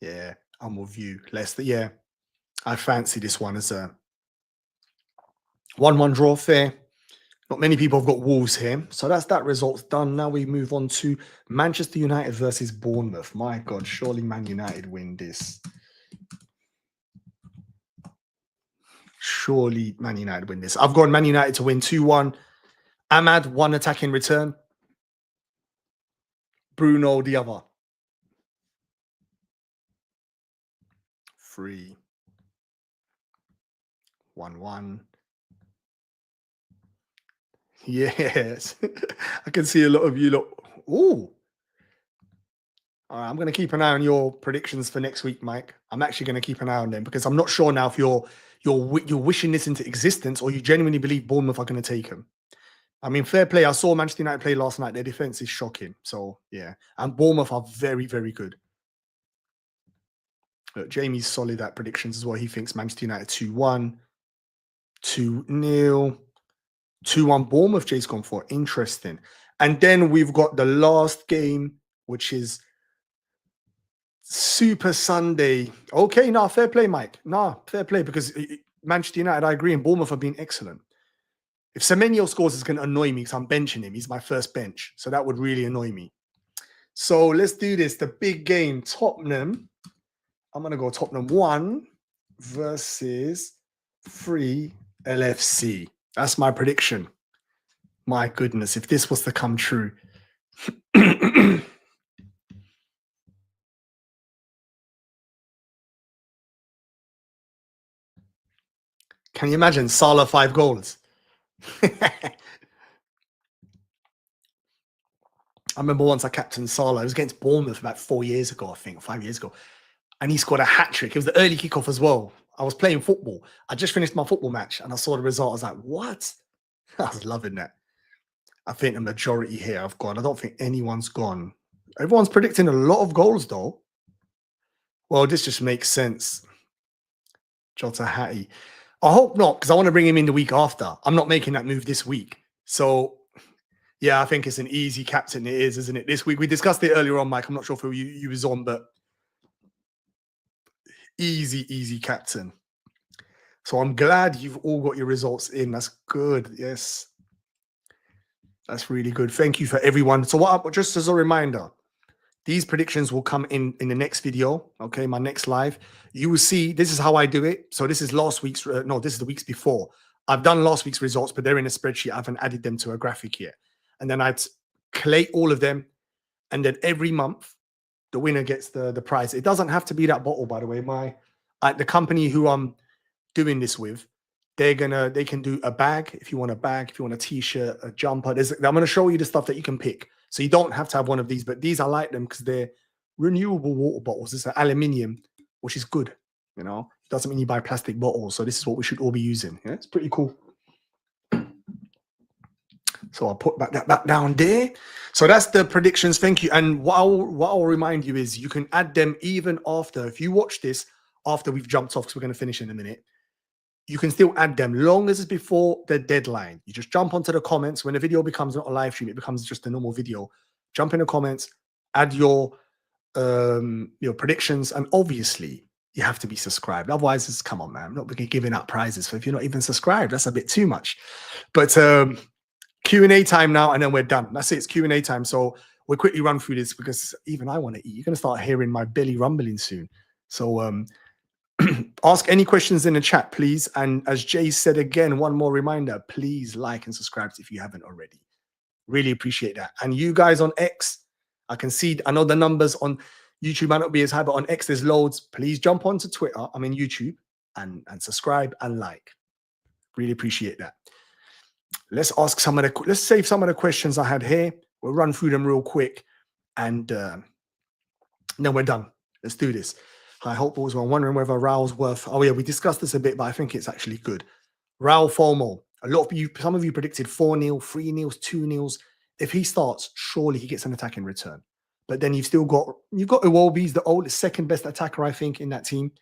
Yeah, I'm with you. Leicester, yeah. I fancy this one as a 1-1 draw. Fair. Not many people have got Wolves here. So that's that result's done. Now we move on to Manchester United versus Bournemouth. My God, surely Man United win this. Surely Man United win this. I've got Man United to win 2-1. Ahmad, 1 attack in return. Bruno, the other. 3. 1-1. Yes. I can see a lot of you look. Ooh. All right, I'm going to keep an eye on your predictions for next week, Mike. I'm actually going to keep an eye on them because I'm not sure now if you're wishing this into existence or you genuinely believe Bournemouth are going to take him. I mean, fair play. I saw Manchester United play last night. Their defense is shocking. So, yeah. And Bournemouth are very, very good. Look, Jamie's solid at predictions as well. He thinks Manchester United 2-1, 2-0, 2-1 Bournemouth. Jay's gone for. Interesting. And then we've got the last game, which is Super Sunday. Okay, nah, fair play, Mike. Nah, fair play, because Manchester United, I agree, and Bournemouth have been excellent. If Semenyo scores, it's going to annoy me because I'm benching him. He's my first bench. So that would really annoy me. So let's do this. The big game, Tottenham. I'm going to go Tottenham 1 versus 3 LFC. That's my prediction. My goodness, if this was to come true. Can you imagine Salah 5 goals? I remember once I captained Salah. It was against Bournemouth about 4 years ago, I think, 5 years ago. And he scored a hat-trick. It was the early kickoff as well. I was playing football. I just finished my football match and I saw the result. I was like, what? I was loving that. I think the majority here have gone. I don't think anyone's gone. Everyone's predicting a lot of goals, though. Well, this just makes sense. Jota Hattie. I hope not, because I want to bring him in the week after. I'm not making that move this week. So, yeah, I think it's an easy captain. It is, isn't it? This week, we discussed it earlier on, Mike. I'm not sure if you was on, but Easy, easy, captain. So I'm glad you've all got your results in. That's good. Yes. That's really good. Thank you for everyone. So just as a reminder, these predictions will come in the next video. Okay, my next live. You will see, this is how I do it. So this is last week's, no, this is the weeks before. I've done last week's results, but they're in a spreadsheet. I haven't added them to a graphic yet. And then I'd collate all of them. And then every month, the winner gets the prize. It doesn't have to be that bottle, by the way. The company who I'm doing this with, they can do a bag if you want a bag, if you want a t-shirt, a jumper. I'm going to show you the stuff that you can pick. So you don't have to have one of these, but these I like them because they're renewable water bottles. It's an aluminium, which is good. You know, it doesn't mean you buy plastic bottles. So this is what we should all be using. Yeah, it's pretty cool. So I'll put that back down there. So that's the predictions. Thank you. And what I'll remind you is you can add them even after. If you watch this after we've jumped off, because we're going to finish in a minute, you can still add them long as it's before the deadline. You just jump onto the comments. When the video becomes not a live stream, it becomes just a normal video. Jump in the comments, add your predictions, and obviously you have to be subscribed. Otherwise, it's come on, man. I'm not giving out prizes for if you're not even subscribed. That's a bit too much. But Q&A time now, and then we're done. That's it. It's Q&A time. So we'll quickly run through this because even I want to eat. You're going to start hearing my belly rumbling soon. So ask any questions in the chat, please. And as Jay said again, one more reminder, please like and subscribe if you haven't already. Really appreciate that. And you guys on X, I can see, I know the numbers on YouTube might not be as high, but on X there's loads. Please jump onto Twitter, I mean YouTube, and subscribe and like. Really appreciate that. Let's save some of the questions I had here. We'll run through them real quick, and then we're done. Let's do this. I hope all was well. Wondering whether Raul's worth. Oh yeah, we discussed this a bit, but I think it's actually good. Raul FOMO. Some of you predicted 4-0, 3-0, 2-0. If he starts, surely he gets an attack in return. But then you've got Iwobi's the second best attacker, I think, in that team.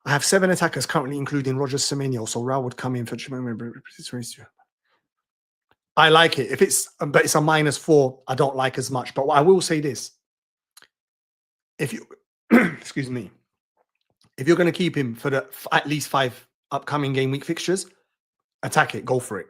I have 7 attackers currently, including Roger Semenyo. So Raul would come in for. I like it. But it's a -4. I don't like as much. But I will say this: if you, excuse me, if you're going to keep him for at least 5 upcoming game week fixtures, attack it. Go for it.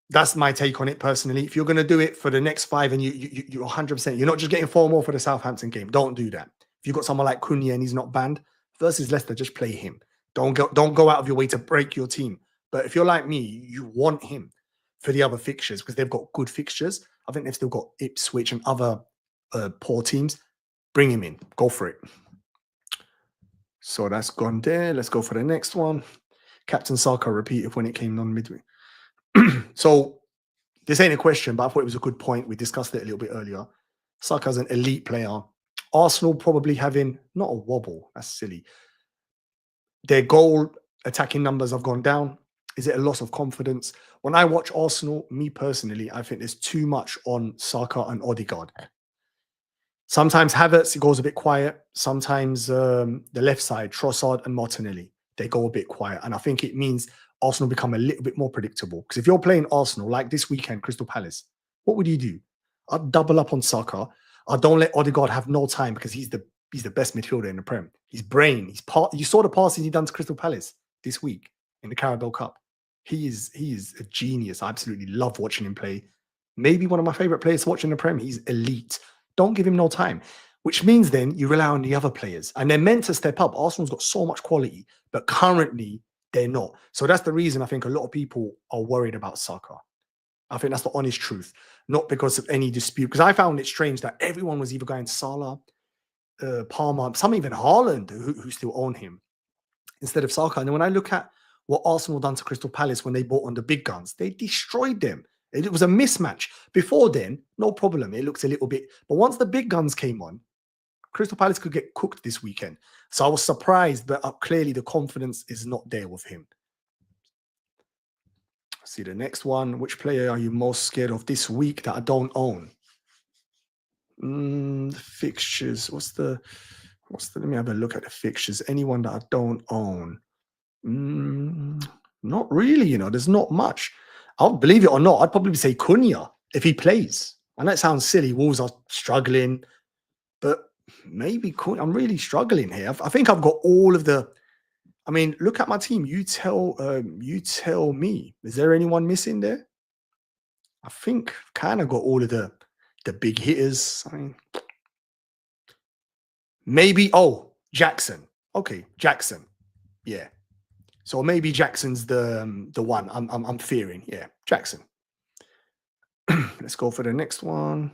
That's my take on it personally. If you're going to do it for the next 5 and you're 100%, you're not just getting 4 more for the Southampton game. Don't do that. If you've got someone like Cunha and he's not banned versus Leicester, just play him. Don't go out of your way to break your team. But if you're like me, you want him for the other fixtures because they've got good fixtures. I think they've still got Ipswich and other poor teams. Bring him in. Go for it. So that's gone there. Let's go for the next one. Captain Saka repeated when it came on midweek. So this ain't a question, but I thought it was a good point. We discussed it a little bit earlier. Saka's an elite player. Arsenal probably having not a wobble. That's silly. Their goal attacking numbers have gone down. Is it a loss of confidence? When I watch Arsenal, me personally, I think there's too much on Saka and Odegaard. Sometimes Havertz, it goes a bit quiet. Sometimes the left side, Trossard and Martinelli, they go a bit quiet. And I think it means Arsenal become a little bit more predictable. Because if you're playing Arsenal, like this weekend, Crystal Palace, what would you do? I'd double up on Saka. I don't let Odegaard have no time because he's the best midfielder in the Prem. His brain, you saw the passes he done to Crystal Palace this week in the Carabao Cup. He is a genius. I absolutely love watching him play. Maybe one of my favorite players to watch in the Prem. He's elite. Don't give him no time, which means then you rely on the other players. And they're meant to step up. Arsenal's got so much quality, but currently they're not. So that's the reason I think a lot of people are worried about Saka. I think that's the honest truth, not because of any dispute. Because I found it strange that everyone was either going Salah, Palmer, some even Haaland, who still own him, instead of Saka. And then when I look at what Arsenal done to Crystal Palace when they bought on the big guns, they destroyed them. It was a mismatch. Before then, no problem. It looks a little bit. But once the big guns came on, Crystal Palace could get cooked this weekend. So I was surprised, but clearly the confidence is not there with him. See the next one. Which player are you most scared of this week that I don't own? The fixtures. Let me have a look at the fixtures. Anyone that I don't own? Not really, there's not much. I'll believe it or not, I'd probably say Cunha if he plays. I know it sounds silly. Wolves are struggling, but maybe I'm really struggling here. I think I've got all of the. I mean, look at my team. You tell me. Is there anyone missing there? I think kind of got all of the big hitters. I mean, maybe. Oh, Jackson. Okay, Jackson. Yeah. So maybe Jackson's the one I'm fearing. Yeah, Jackson. Let's go for the next one.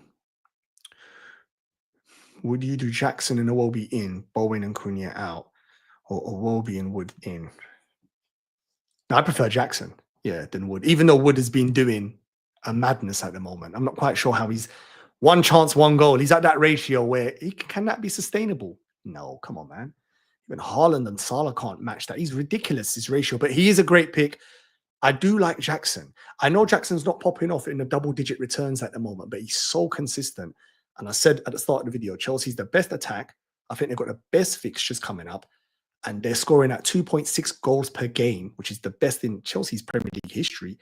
Would you do Jackson and Iwobi in, Bowen and Cunha out, or Iwobi and Wood in? No, I prefer Jackson, yeah, than Wood. Even though Wood has been doing a madness at the moment, I'm not quite sure how he's one chance, one goal. He's at that ratio where can that be sustainable? No, come on, man. Even Haaland and Salah can't match that. He's ridiculous, his ratio, but he is a great pick. I do like Jackson. I know Jackson's not popping off in the double-digit returns at the moment, but he's so consistent. And I said at the start of the video, Chelsea's the best attack. I think they've got the best fixtures coming up. And they're scoring at 2.6 goals per game, which is the best in Chelsea's Premier League history.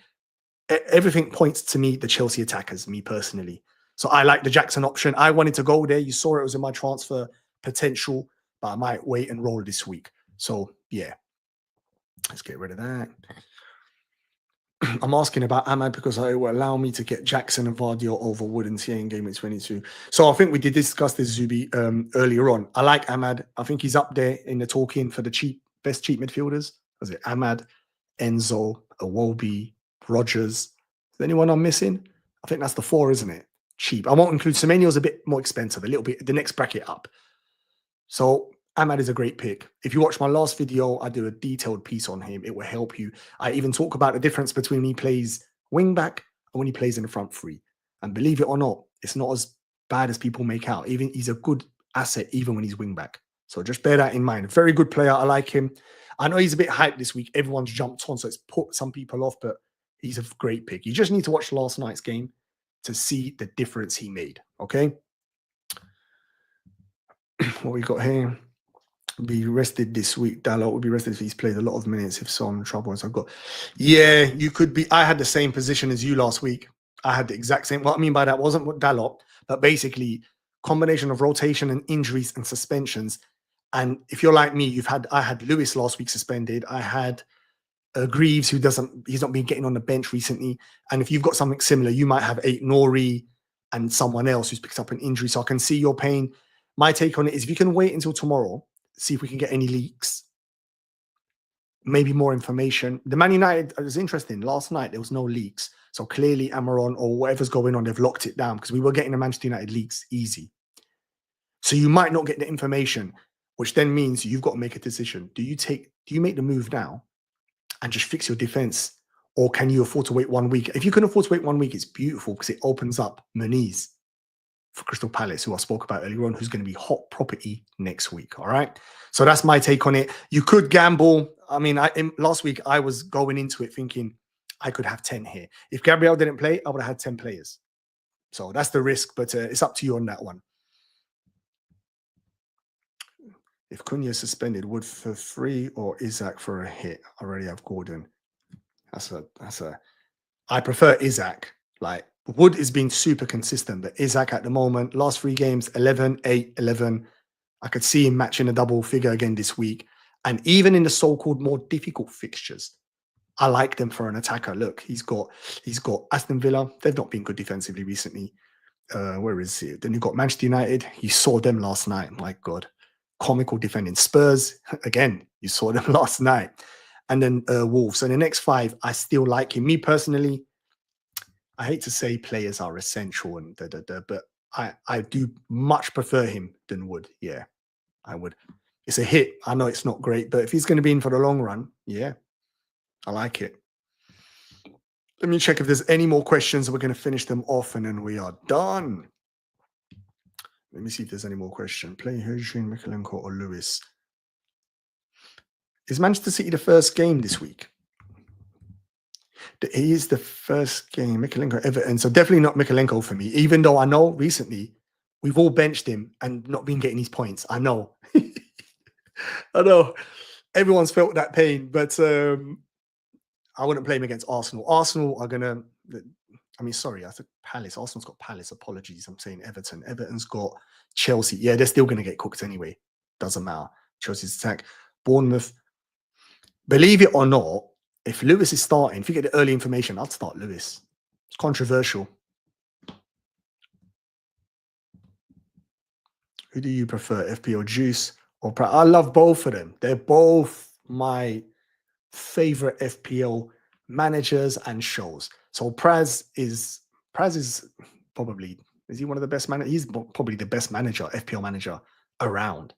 Everything points to me, the Chelsea attackers, me personally. So I like the Jackson option. I wanted to go there. You saw it was in my transfer potential, but I might wait and roll this week. So, yeah. Let's get rid of that. I'm asking about Ahmad because it will allow me to get Jackson and Vardio over Wood and TA in Gameweek 22. So I think we did discuss this, Zubi, earlier on. I like Ahmad. I think he's up there in the talking for the best cheap midfielders. Was it Ahmad, Enzo, Iwobi, Rogers? Is there anyone I'm missing? I think that's the 4, isn't it? Cheap. I won't include Semenyo's a bit more expensive, a little bit, the next bracket up. So Ahmad is a great pick. If you watch my last video, I do a detailed piece on him. It will help you. I even talk about the difference between when he plays wing back and when he plays in the front three. And believe it or not, it's not as bad as people make out. Even he's a good asset even when he's wing back. So just bear that in mind. Very good player. I like him. I know he's a bit hyped this week. Everyone's jumped on, so it's put some people off, but he's a great pick. You just need to watch last night's game to see the difference he made. Okay? What we got here? Be rested this week. Dalot will be rested if he's played a lot of minutes. If so, I'm in trouble as I've got. Yeah, you could be. I had the same position as you last week. I had the exact same. What I mean by that wasn't what Dalot, but basically combination of rotation and injuries and suspensions. And if you're like me, I had Lewis last week suspended. I had Greaves, he's not been getting on the bench recently. And if you've got something similar, you might have Nori and someone else who's picked up an injury. So I can see your pain. My take on it is if you can wait until tomorrow, see if we can get any leaks, maybe more information. The Man United, it was interesting. Last night, there was no leaks. So clearly Amaron or whatever's going on, they've locked it down because we were getting the Manchester United leaks easy. So you might not get the information, which then means you've got to make a decision. Do you make the move now and just fix your defense? Or can you afford to wait 1 week? If you can afford to wait 1 week, it's beautiful because it opens up Muniz for Crystal Palace, who I spoke about earlier on, who's going to be hot property next week. All right. So that's my take on it. You could gamble. I mean, last week I was going into it thinking I could have 10 here. If Gabriel didn't play, I would have had 10 players. So that's the risk, but it's up to you on that one. If Cunha is suspended, Wood for free or Isak for a hit? I already have Gordon. I prefer Isak. Like, Wood is being super consistent, but Isak at the moment, last 3 games, 11, 8, 11. I could see him matching a double figure again this week. And even in the so-called more difficult fixtures, I like them for an attacker. Look, he's got Aston Villa. They've not been good defensively recently. Where is he? Then you've got Manchester United. You saw them last night. My God. Comical defending. Spurs, again, you saw them last night. And then Wolves. So in the next 5, I still like him. Me personally, I hate to say players are essential and but I do much prefer him than Wood. Yeah, I would. It's a hit. I know it's not great, but if he's going to be in for the long run, yeah, I like it. Let me check if there's any more questions. We're going to finish them off and then we are done. Let me see if there's any more questions. Play Hojin, Mikalenko or Lewis. Is Manchester City the first game this week? He is the first game, Mikalenko, Everton. So definitely not Mikalenko for me, even though I know recently we've all benched him and not been getting his points. I know. I know. Everyone's felt that pain, but I wouldn't play him against Arsenal. Arsenal are going to, sorry, I said Palace. Arsenal's got Palace. Apologies. I'm saying Everton. Everton's got Chelsea, yeah, they're still going to get cooked anyway. Doesn't matter. Chelsea's attack. Bournemouth, believe it or not, if Lewis is starting, if you get the early information, I'd start Lewis. It's controversial. Who do you prefer, FPL Juice or Praz? I love both of them. They're both my favorite FPL managers and shows. So Praz is probably, is he one of the best managers? He's probably the best manager, FPL manager around.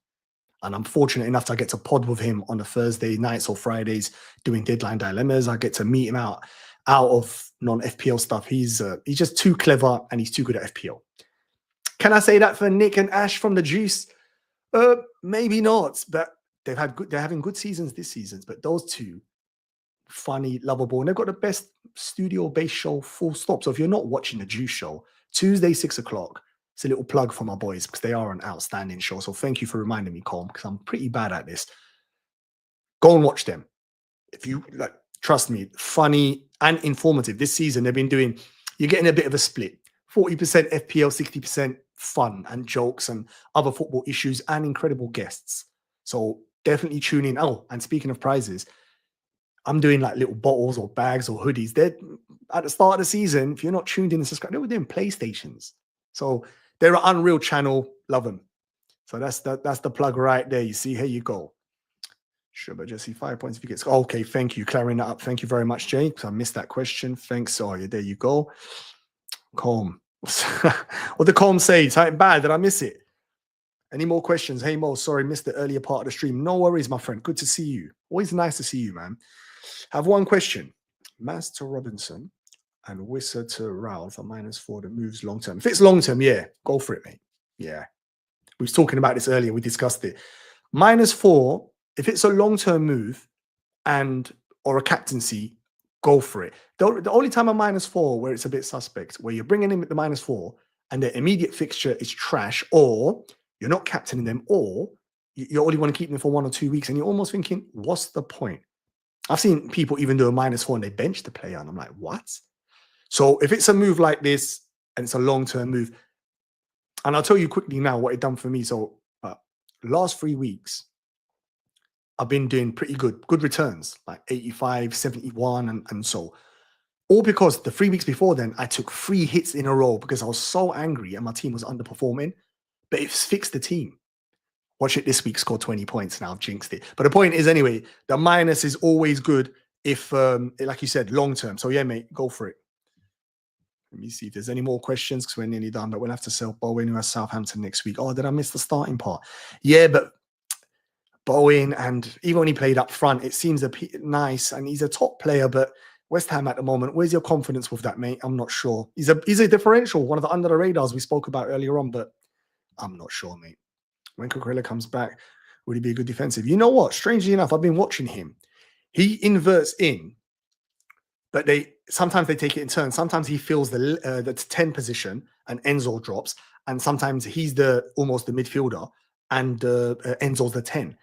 And I'm fortunate enough to get to pod with him on the Thursday nights or Fridays doing deadline dilemmas. I get to meet him out of non-FPL stuff. He's just too clever and he's too good at FPL. Can I say that for Nick and Ash from the Juice? Maybe not, but they're having good seasons this season. But those two, funny, lovable, and they've got the best studio-based show, full stop. So if you're not watching the Juice show, Tuesday, 6 o'clock, it's a little plug for my boys because they are an outstanding show. So thank you for reminding me, Colm, because I'm pretty bad at this. Go and watch them. If you like, trust me, funny and informative. This season, they've been doing, you're getting a bit of a split. 40% FPL, 60% fun and jokes and other football issues and incredible guests. So definitely tune in. Oh, and speaking of prizes, I'm doing like little bottles or bags or hoodies. They're at the start of the season. If you're not tuned in and subscribed, they were doing PlayStations. So they're an unreal channel. Love them. So that's the plug right there. You see, here you go. Sure, but Jesse, 5 points if you get. Okay, thank you, clearing that up. Thank you very much, Jay, because I missed that question. Thanks. Oh, yeah, there you go. Calm. What did Calm say? Something bad? Did I miss it? Any more questions? Hey, Mo, sorry, missed the earlier part of the stream. No worries, my friend. Good to see you. Always nice to see you, man. I have one question. Mass to Robinson and Wissa to Ralph for -4 that moves long term. If it's long term, yeah, go for it, mate. Yeah. We was talking about this earlier. We discussed it. -4, if it's a long term move or a captaincy, go for it. The only time a -4 where it's a bit suspect, where you're bringing in at the -4 and the immediate fixture is trash, or you're not captaining them, or you only want to keep them for 1 or 2 weeks, and you're almost thinking, what's the point? I've seen people even do a -4 and they bench the player, and I'm like, what? So if it's a move like this and it's a long-term move, and I'll tell you quickly now what it done for me. So last 3 weeks, I've been doing pretty good returns, like 85, 71, and so. All because the 3 weeks before then, I took 3 hits in a row because I was so angry and my team was underperforming, but it's fixed the team. Watch it this week, score 20 points. Now I've jinxed it. But the point is, anyway, the minus is always good if, like you said, long term. So yeah, mate, go for it. Let me see if there's any more questions because we're nearly done. But we'll have to sell Bowen, who has Southampton next week. Oh, did I miss the starting part? Yeah, but Bowen, and even when he played up front, it seems nice, and he's a top player. But West Ham at the moment, where's your confidence with that, mate? I'm not sure. He's a differential, one of the under the radars we spoke about earlier on, but I'm not sure, mate. When Cucurella comes back, would he be a good defensive? You know what? Strangely enough, I've been watching him. He inverts in, but sometimes they take it in turns. Sometimes he fills the 10 position and Enzo drops, and sometimes he's almost the midfielder and Enzo's the 10.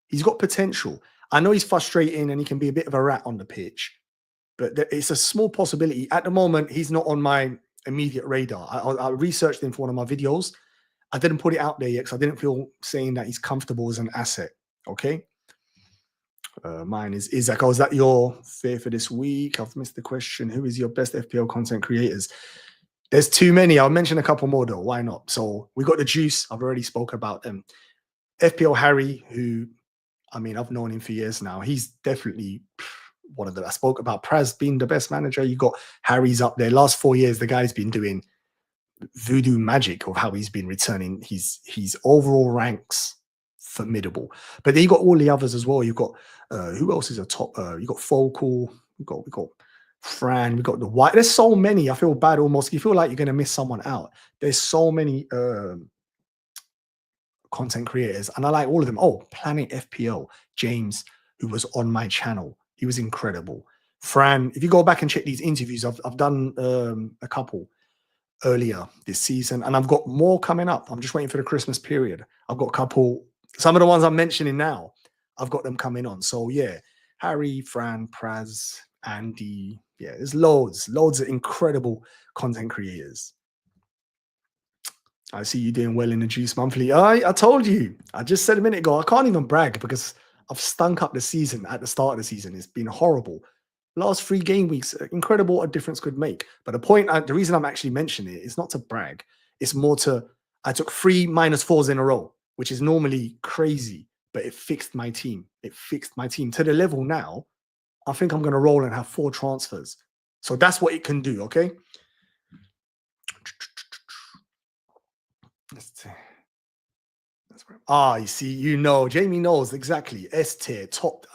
He's got potential. I know he's frustrating and he can be a bit of a rat on the pitch, but it's a small possibility. At the moment, he's not on my immediate radar. I researched him for one of my videos. I didn't put it out there yet because I didn't feel saying that he's comfortable as an asset. Okay. Mine is Isak. Oh, is that your fear for this week? I've missed the question. Who is your best FPL content creators? There's too many. I'll mention a couple more though. Why not? So we got the Juice. I've already spoke about them. FPL Harry, who, I mean, I've known him for years now. He's definitely one of the, I spoke about Praz being the best manager. You got Harry's up there. Last 4 years, the guy's been doing voodoo magic of how he's been returning his overall ranks. Formidable. But then you got all the others as well. You've got who else is a top? You got Focal. We got Fran. We got the White. There's so many. I feel bad almost. You feel like you're gonna miss someone out. There's so many content creators, and I like all of them. Oh, Planet FPL. James, who was on my channel, he was incredible. Fran, if you go back and check these interviews, I've done a couple earlier this season, and I've got more coming up. I'm just waiting for the Christmas period. I've got a couple. Some of the ones I'm mentioning now, I've got them coming on. So yeah, Harry, Fran, Praz, Andy. Yeah, there's loads of incredible content creators. I see you doing well in the Juice Monthly. I told you. I just said a minute ago, I can't even brag because I've stunk up the season at the start of the season. It's been horrible. Last 3 game weeks, incredible what a difference could make. But the reason I'm actually mentioning it is not to brag. It's more to, I took 3 -4s in a row, which is normally crazy, but it fixed my team. It fixed my team to the level now. I think I'm going to roll and have 4 transfers. So that's what it can do, okay? You see, Jamie knows exactly. S tier, top.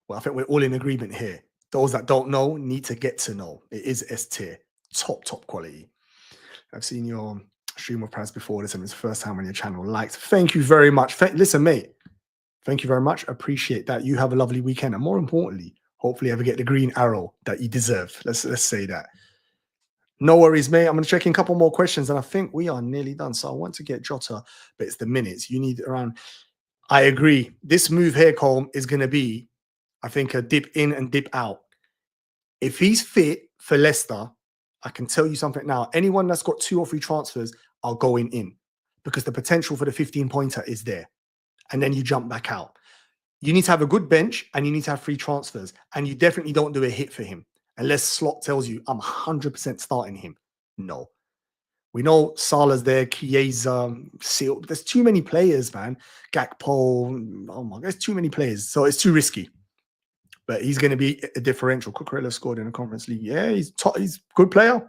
Well, I think we're all in agreement here. Those that don't know need to get to know. It is S tier, top quality. I've seen your stream of press before this, and it's the first time on your channel. Liked. Thank you very much. Listen, mate. Thank you very much. Appreciate that. You have a lovely weekend, and more importantly, hopefully, ever get the green arrow that you deserve. Let's say that. No worries, mate. I'm going to check in a couple more questions, and I think we are nearly done. So I want to get Jota, but it's the minutes. You need around. I agree. This move here, Colm, is going to be, I think, a dip in and dip out. If he's fit for Leicester, I can tell you something now. Anyone that's got 2 or 3 transfers are going in because the potential for the 15-pointer is there. And then you jump back out. You need to have a good bench and you need to have 3 transfers. And you definitely don't do a hit for him unless Slot tells you, I'm 100% starting him. No. We know Salah's there, Chiesa, Seal. There's too many players, man. Gakpo. Oh my God, there's too many players. So it's too risky. But he's going to be a differential. Cucurella scored in a Conference League. Yeah, he's a good player.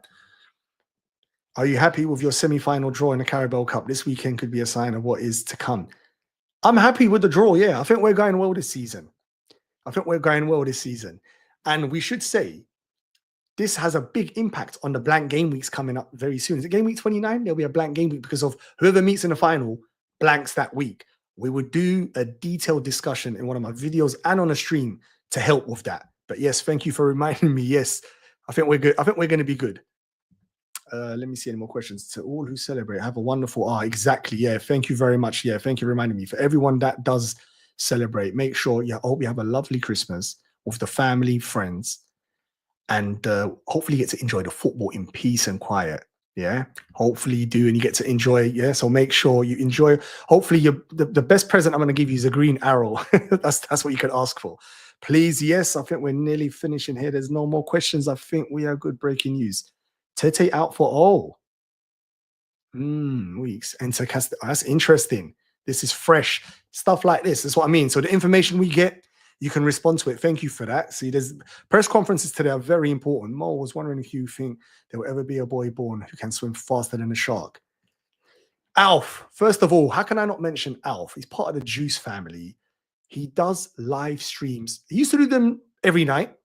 Are you happy with your semi-final draw in the Carabao Cup? This weekend could be a sign of what is to come. I'm happy with the draw, yeah. I think we're going well this season. And we should say, this has a big impact on the blank game weeks coming up very soon. Is it game week 29? There'll be a blank game week because of whoever meets in the final blanks that week. We would do a detailed discussion in one of my videos and on a stream to help with that. But yes, thank you for reminding me. Yes, I think we're good. I think we're going to be good. Let me see any more questions. To all who celebrate, have a wonderful, exactly. Yeah, thank you very much. Yeah, thank you for reminding me. For everyone that does celebrate, make sure, I hope you have a lovely Christmas with the family, friends, and hopefully you get to enjoy the football in peace and quiet. Yeah, hopefully you do, and you get to enjoy. Yeah, so make sure you enjoy. Hopefully, the best present I'm going to give you is a green arrow. that's what you can ask for. Please, yes, I think we're nearly finishing here. There's no more questions. I think we are good. Breaking news. Tete out for weeks. And so that's interesting. This is fresh stuff like this. That's what I mean. So the information we get, you can respond to it. Thank you for that. See, there's press conferences today are very important. Mo was wondering if you think there will ever be a boy born who can swim faster than a shark. Alf, first of all, how can I not mention Alf? He's part of the Juice family. He does live streams. He used to do them every night,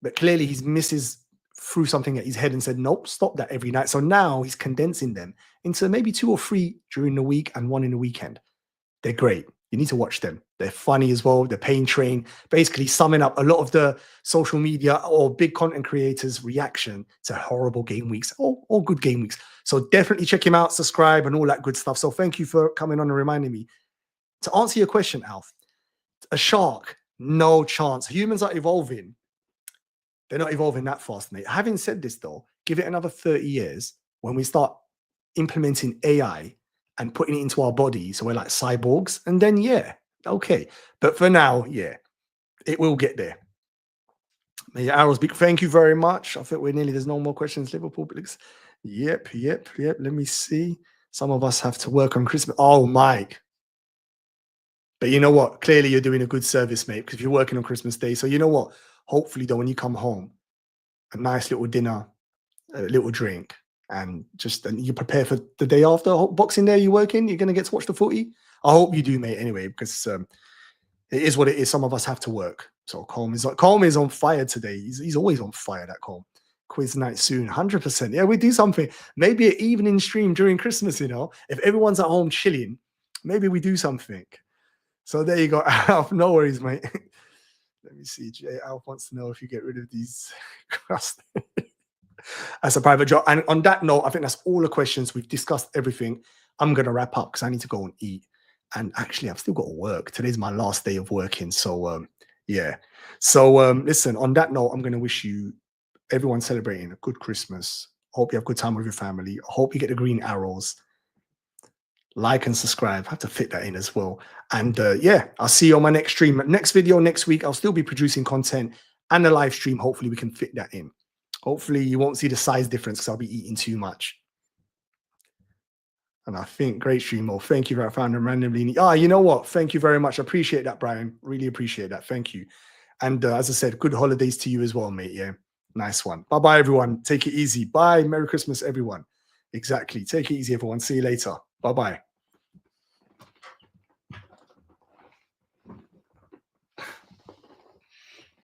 but clearly his missus threw something at his head and said, nope, stop that every night. So now he's condensing them into maybe 2 or 3 during the week and 1 in the weekend. They're great. You need to watch them. They're funny as well. They're pain train, basically summing up a lot of the social media or big content creators' reaction to horrible game weeks or good game weeks. So definitely check him out, subscribe and all that good stuff. So thank you for coming on and reminding me. To answer your question, Alf, a shark, no chance. Humans are evolving. They're not evolving that fast, mate. Having said this, though, give it another 30 years when we start implementing AI and putting it into our body, so we're like cyborgs, and then, yeah, okay. But for now, yeah, it will get there. May your arrows be. Thank you very much. I think we're nearly, there's no more questions. Liverpool, please. Yep. Let me see. Some of us have to work on Christmas. Oh, Mike. But you know what? Clearly, you're doing a good service, mate, because you're working on Christmas Day. So you know what? Hopefully, though, when you come home, a nice little dinner, a little drink, and you prepare for the day after. Boxing Day, you working? You're going to get to watch the footy? I hope you do, mate, anyway, because it is what it is. Some of us have to work. So Colm is on fire today. He's always on fire, that Colm. Quiz night soon, 100%. Yeah, we do something. Maybe an evening stream during Christmas, If everyone's at home chilling, maybe we do something. So there you go, Alf. No worries, mate. Let me see. Jay Alf wants to know if you get rid of these crusts as a private job. And on that note, I think that's all the questions. We've discussed everything. I'm going to wrap up because I need to go and eat. And actually, I've still got to work. Today's my last day of working. So, yeah. So, listen, on that note, I'm going to wish you, everyone celebrating a good Christmas, Hope you have a good time with your family. Hope you get the green arrows. Like and subscribe. I have to fit that in as well. And yeah, I'll see you on my next stream. Next video next week, I'll still be producing content and a live stream. Hopefully we can fit that in. Hopefully you won't see the size difference because I'll be eating too much. And I think great stream, Mo. Thank you for finding randomly. You know what? Thank you very much. I appreciate that, Brian. Really appreciate that. Thank you. And as I said, good holidays to you as well, mate. Yeah, nice one. Bye-bye, everyone. Take it easy. Bye. Merry Christmas, everyone. Exactly. Take it easy, everyone. See you later. Bye-bye.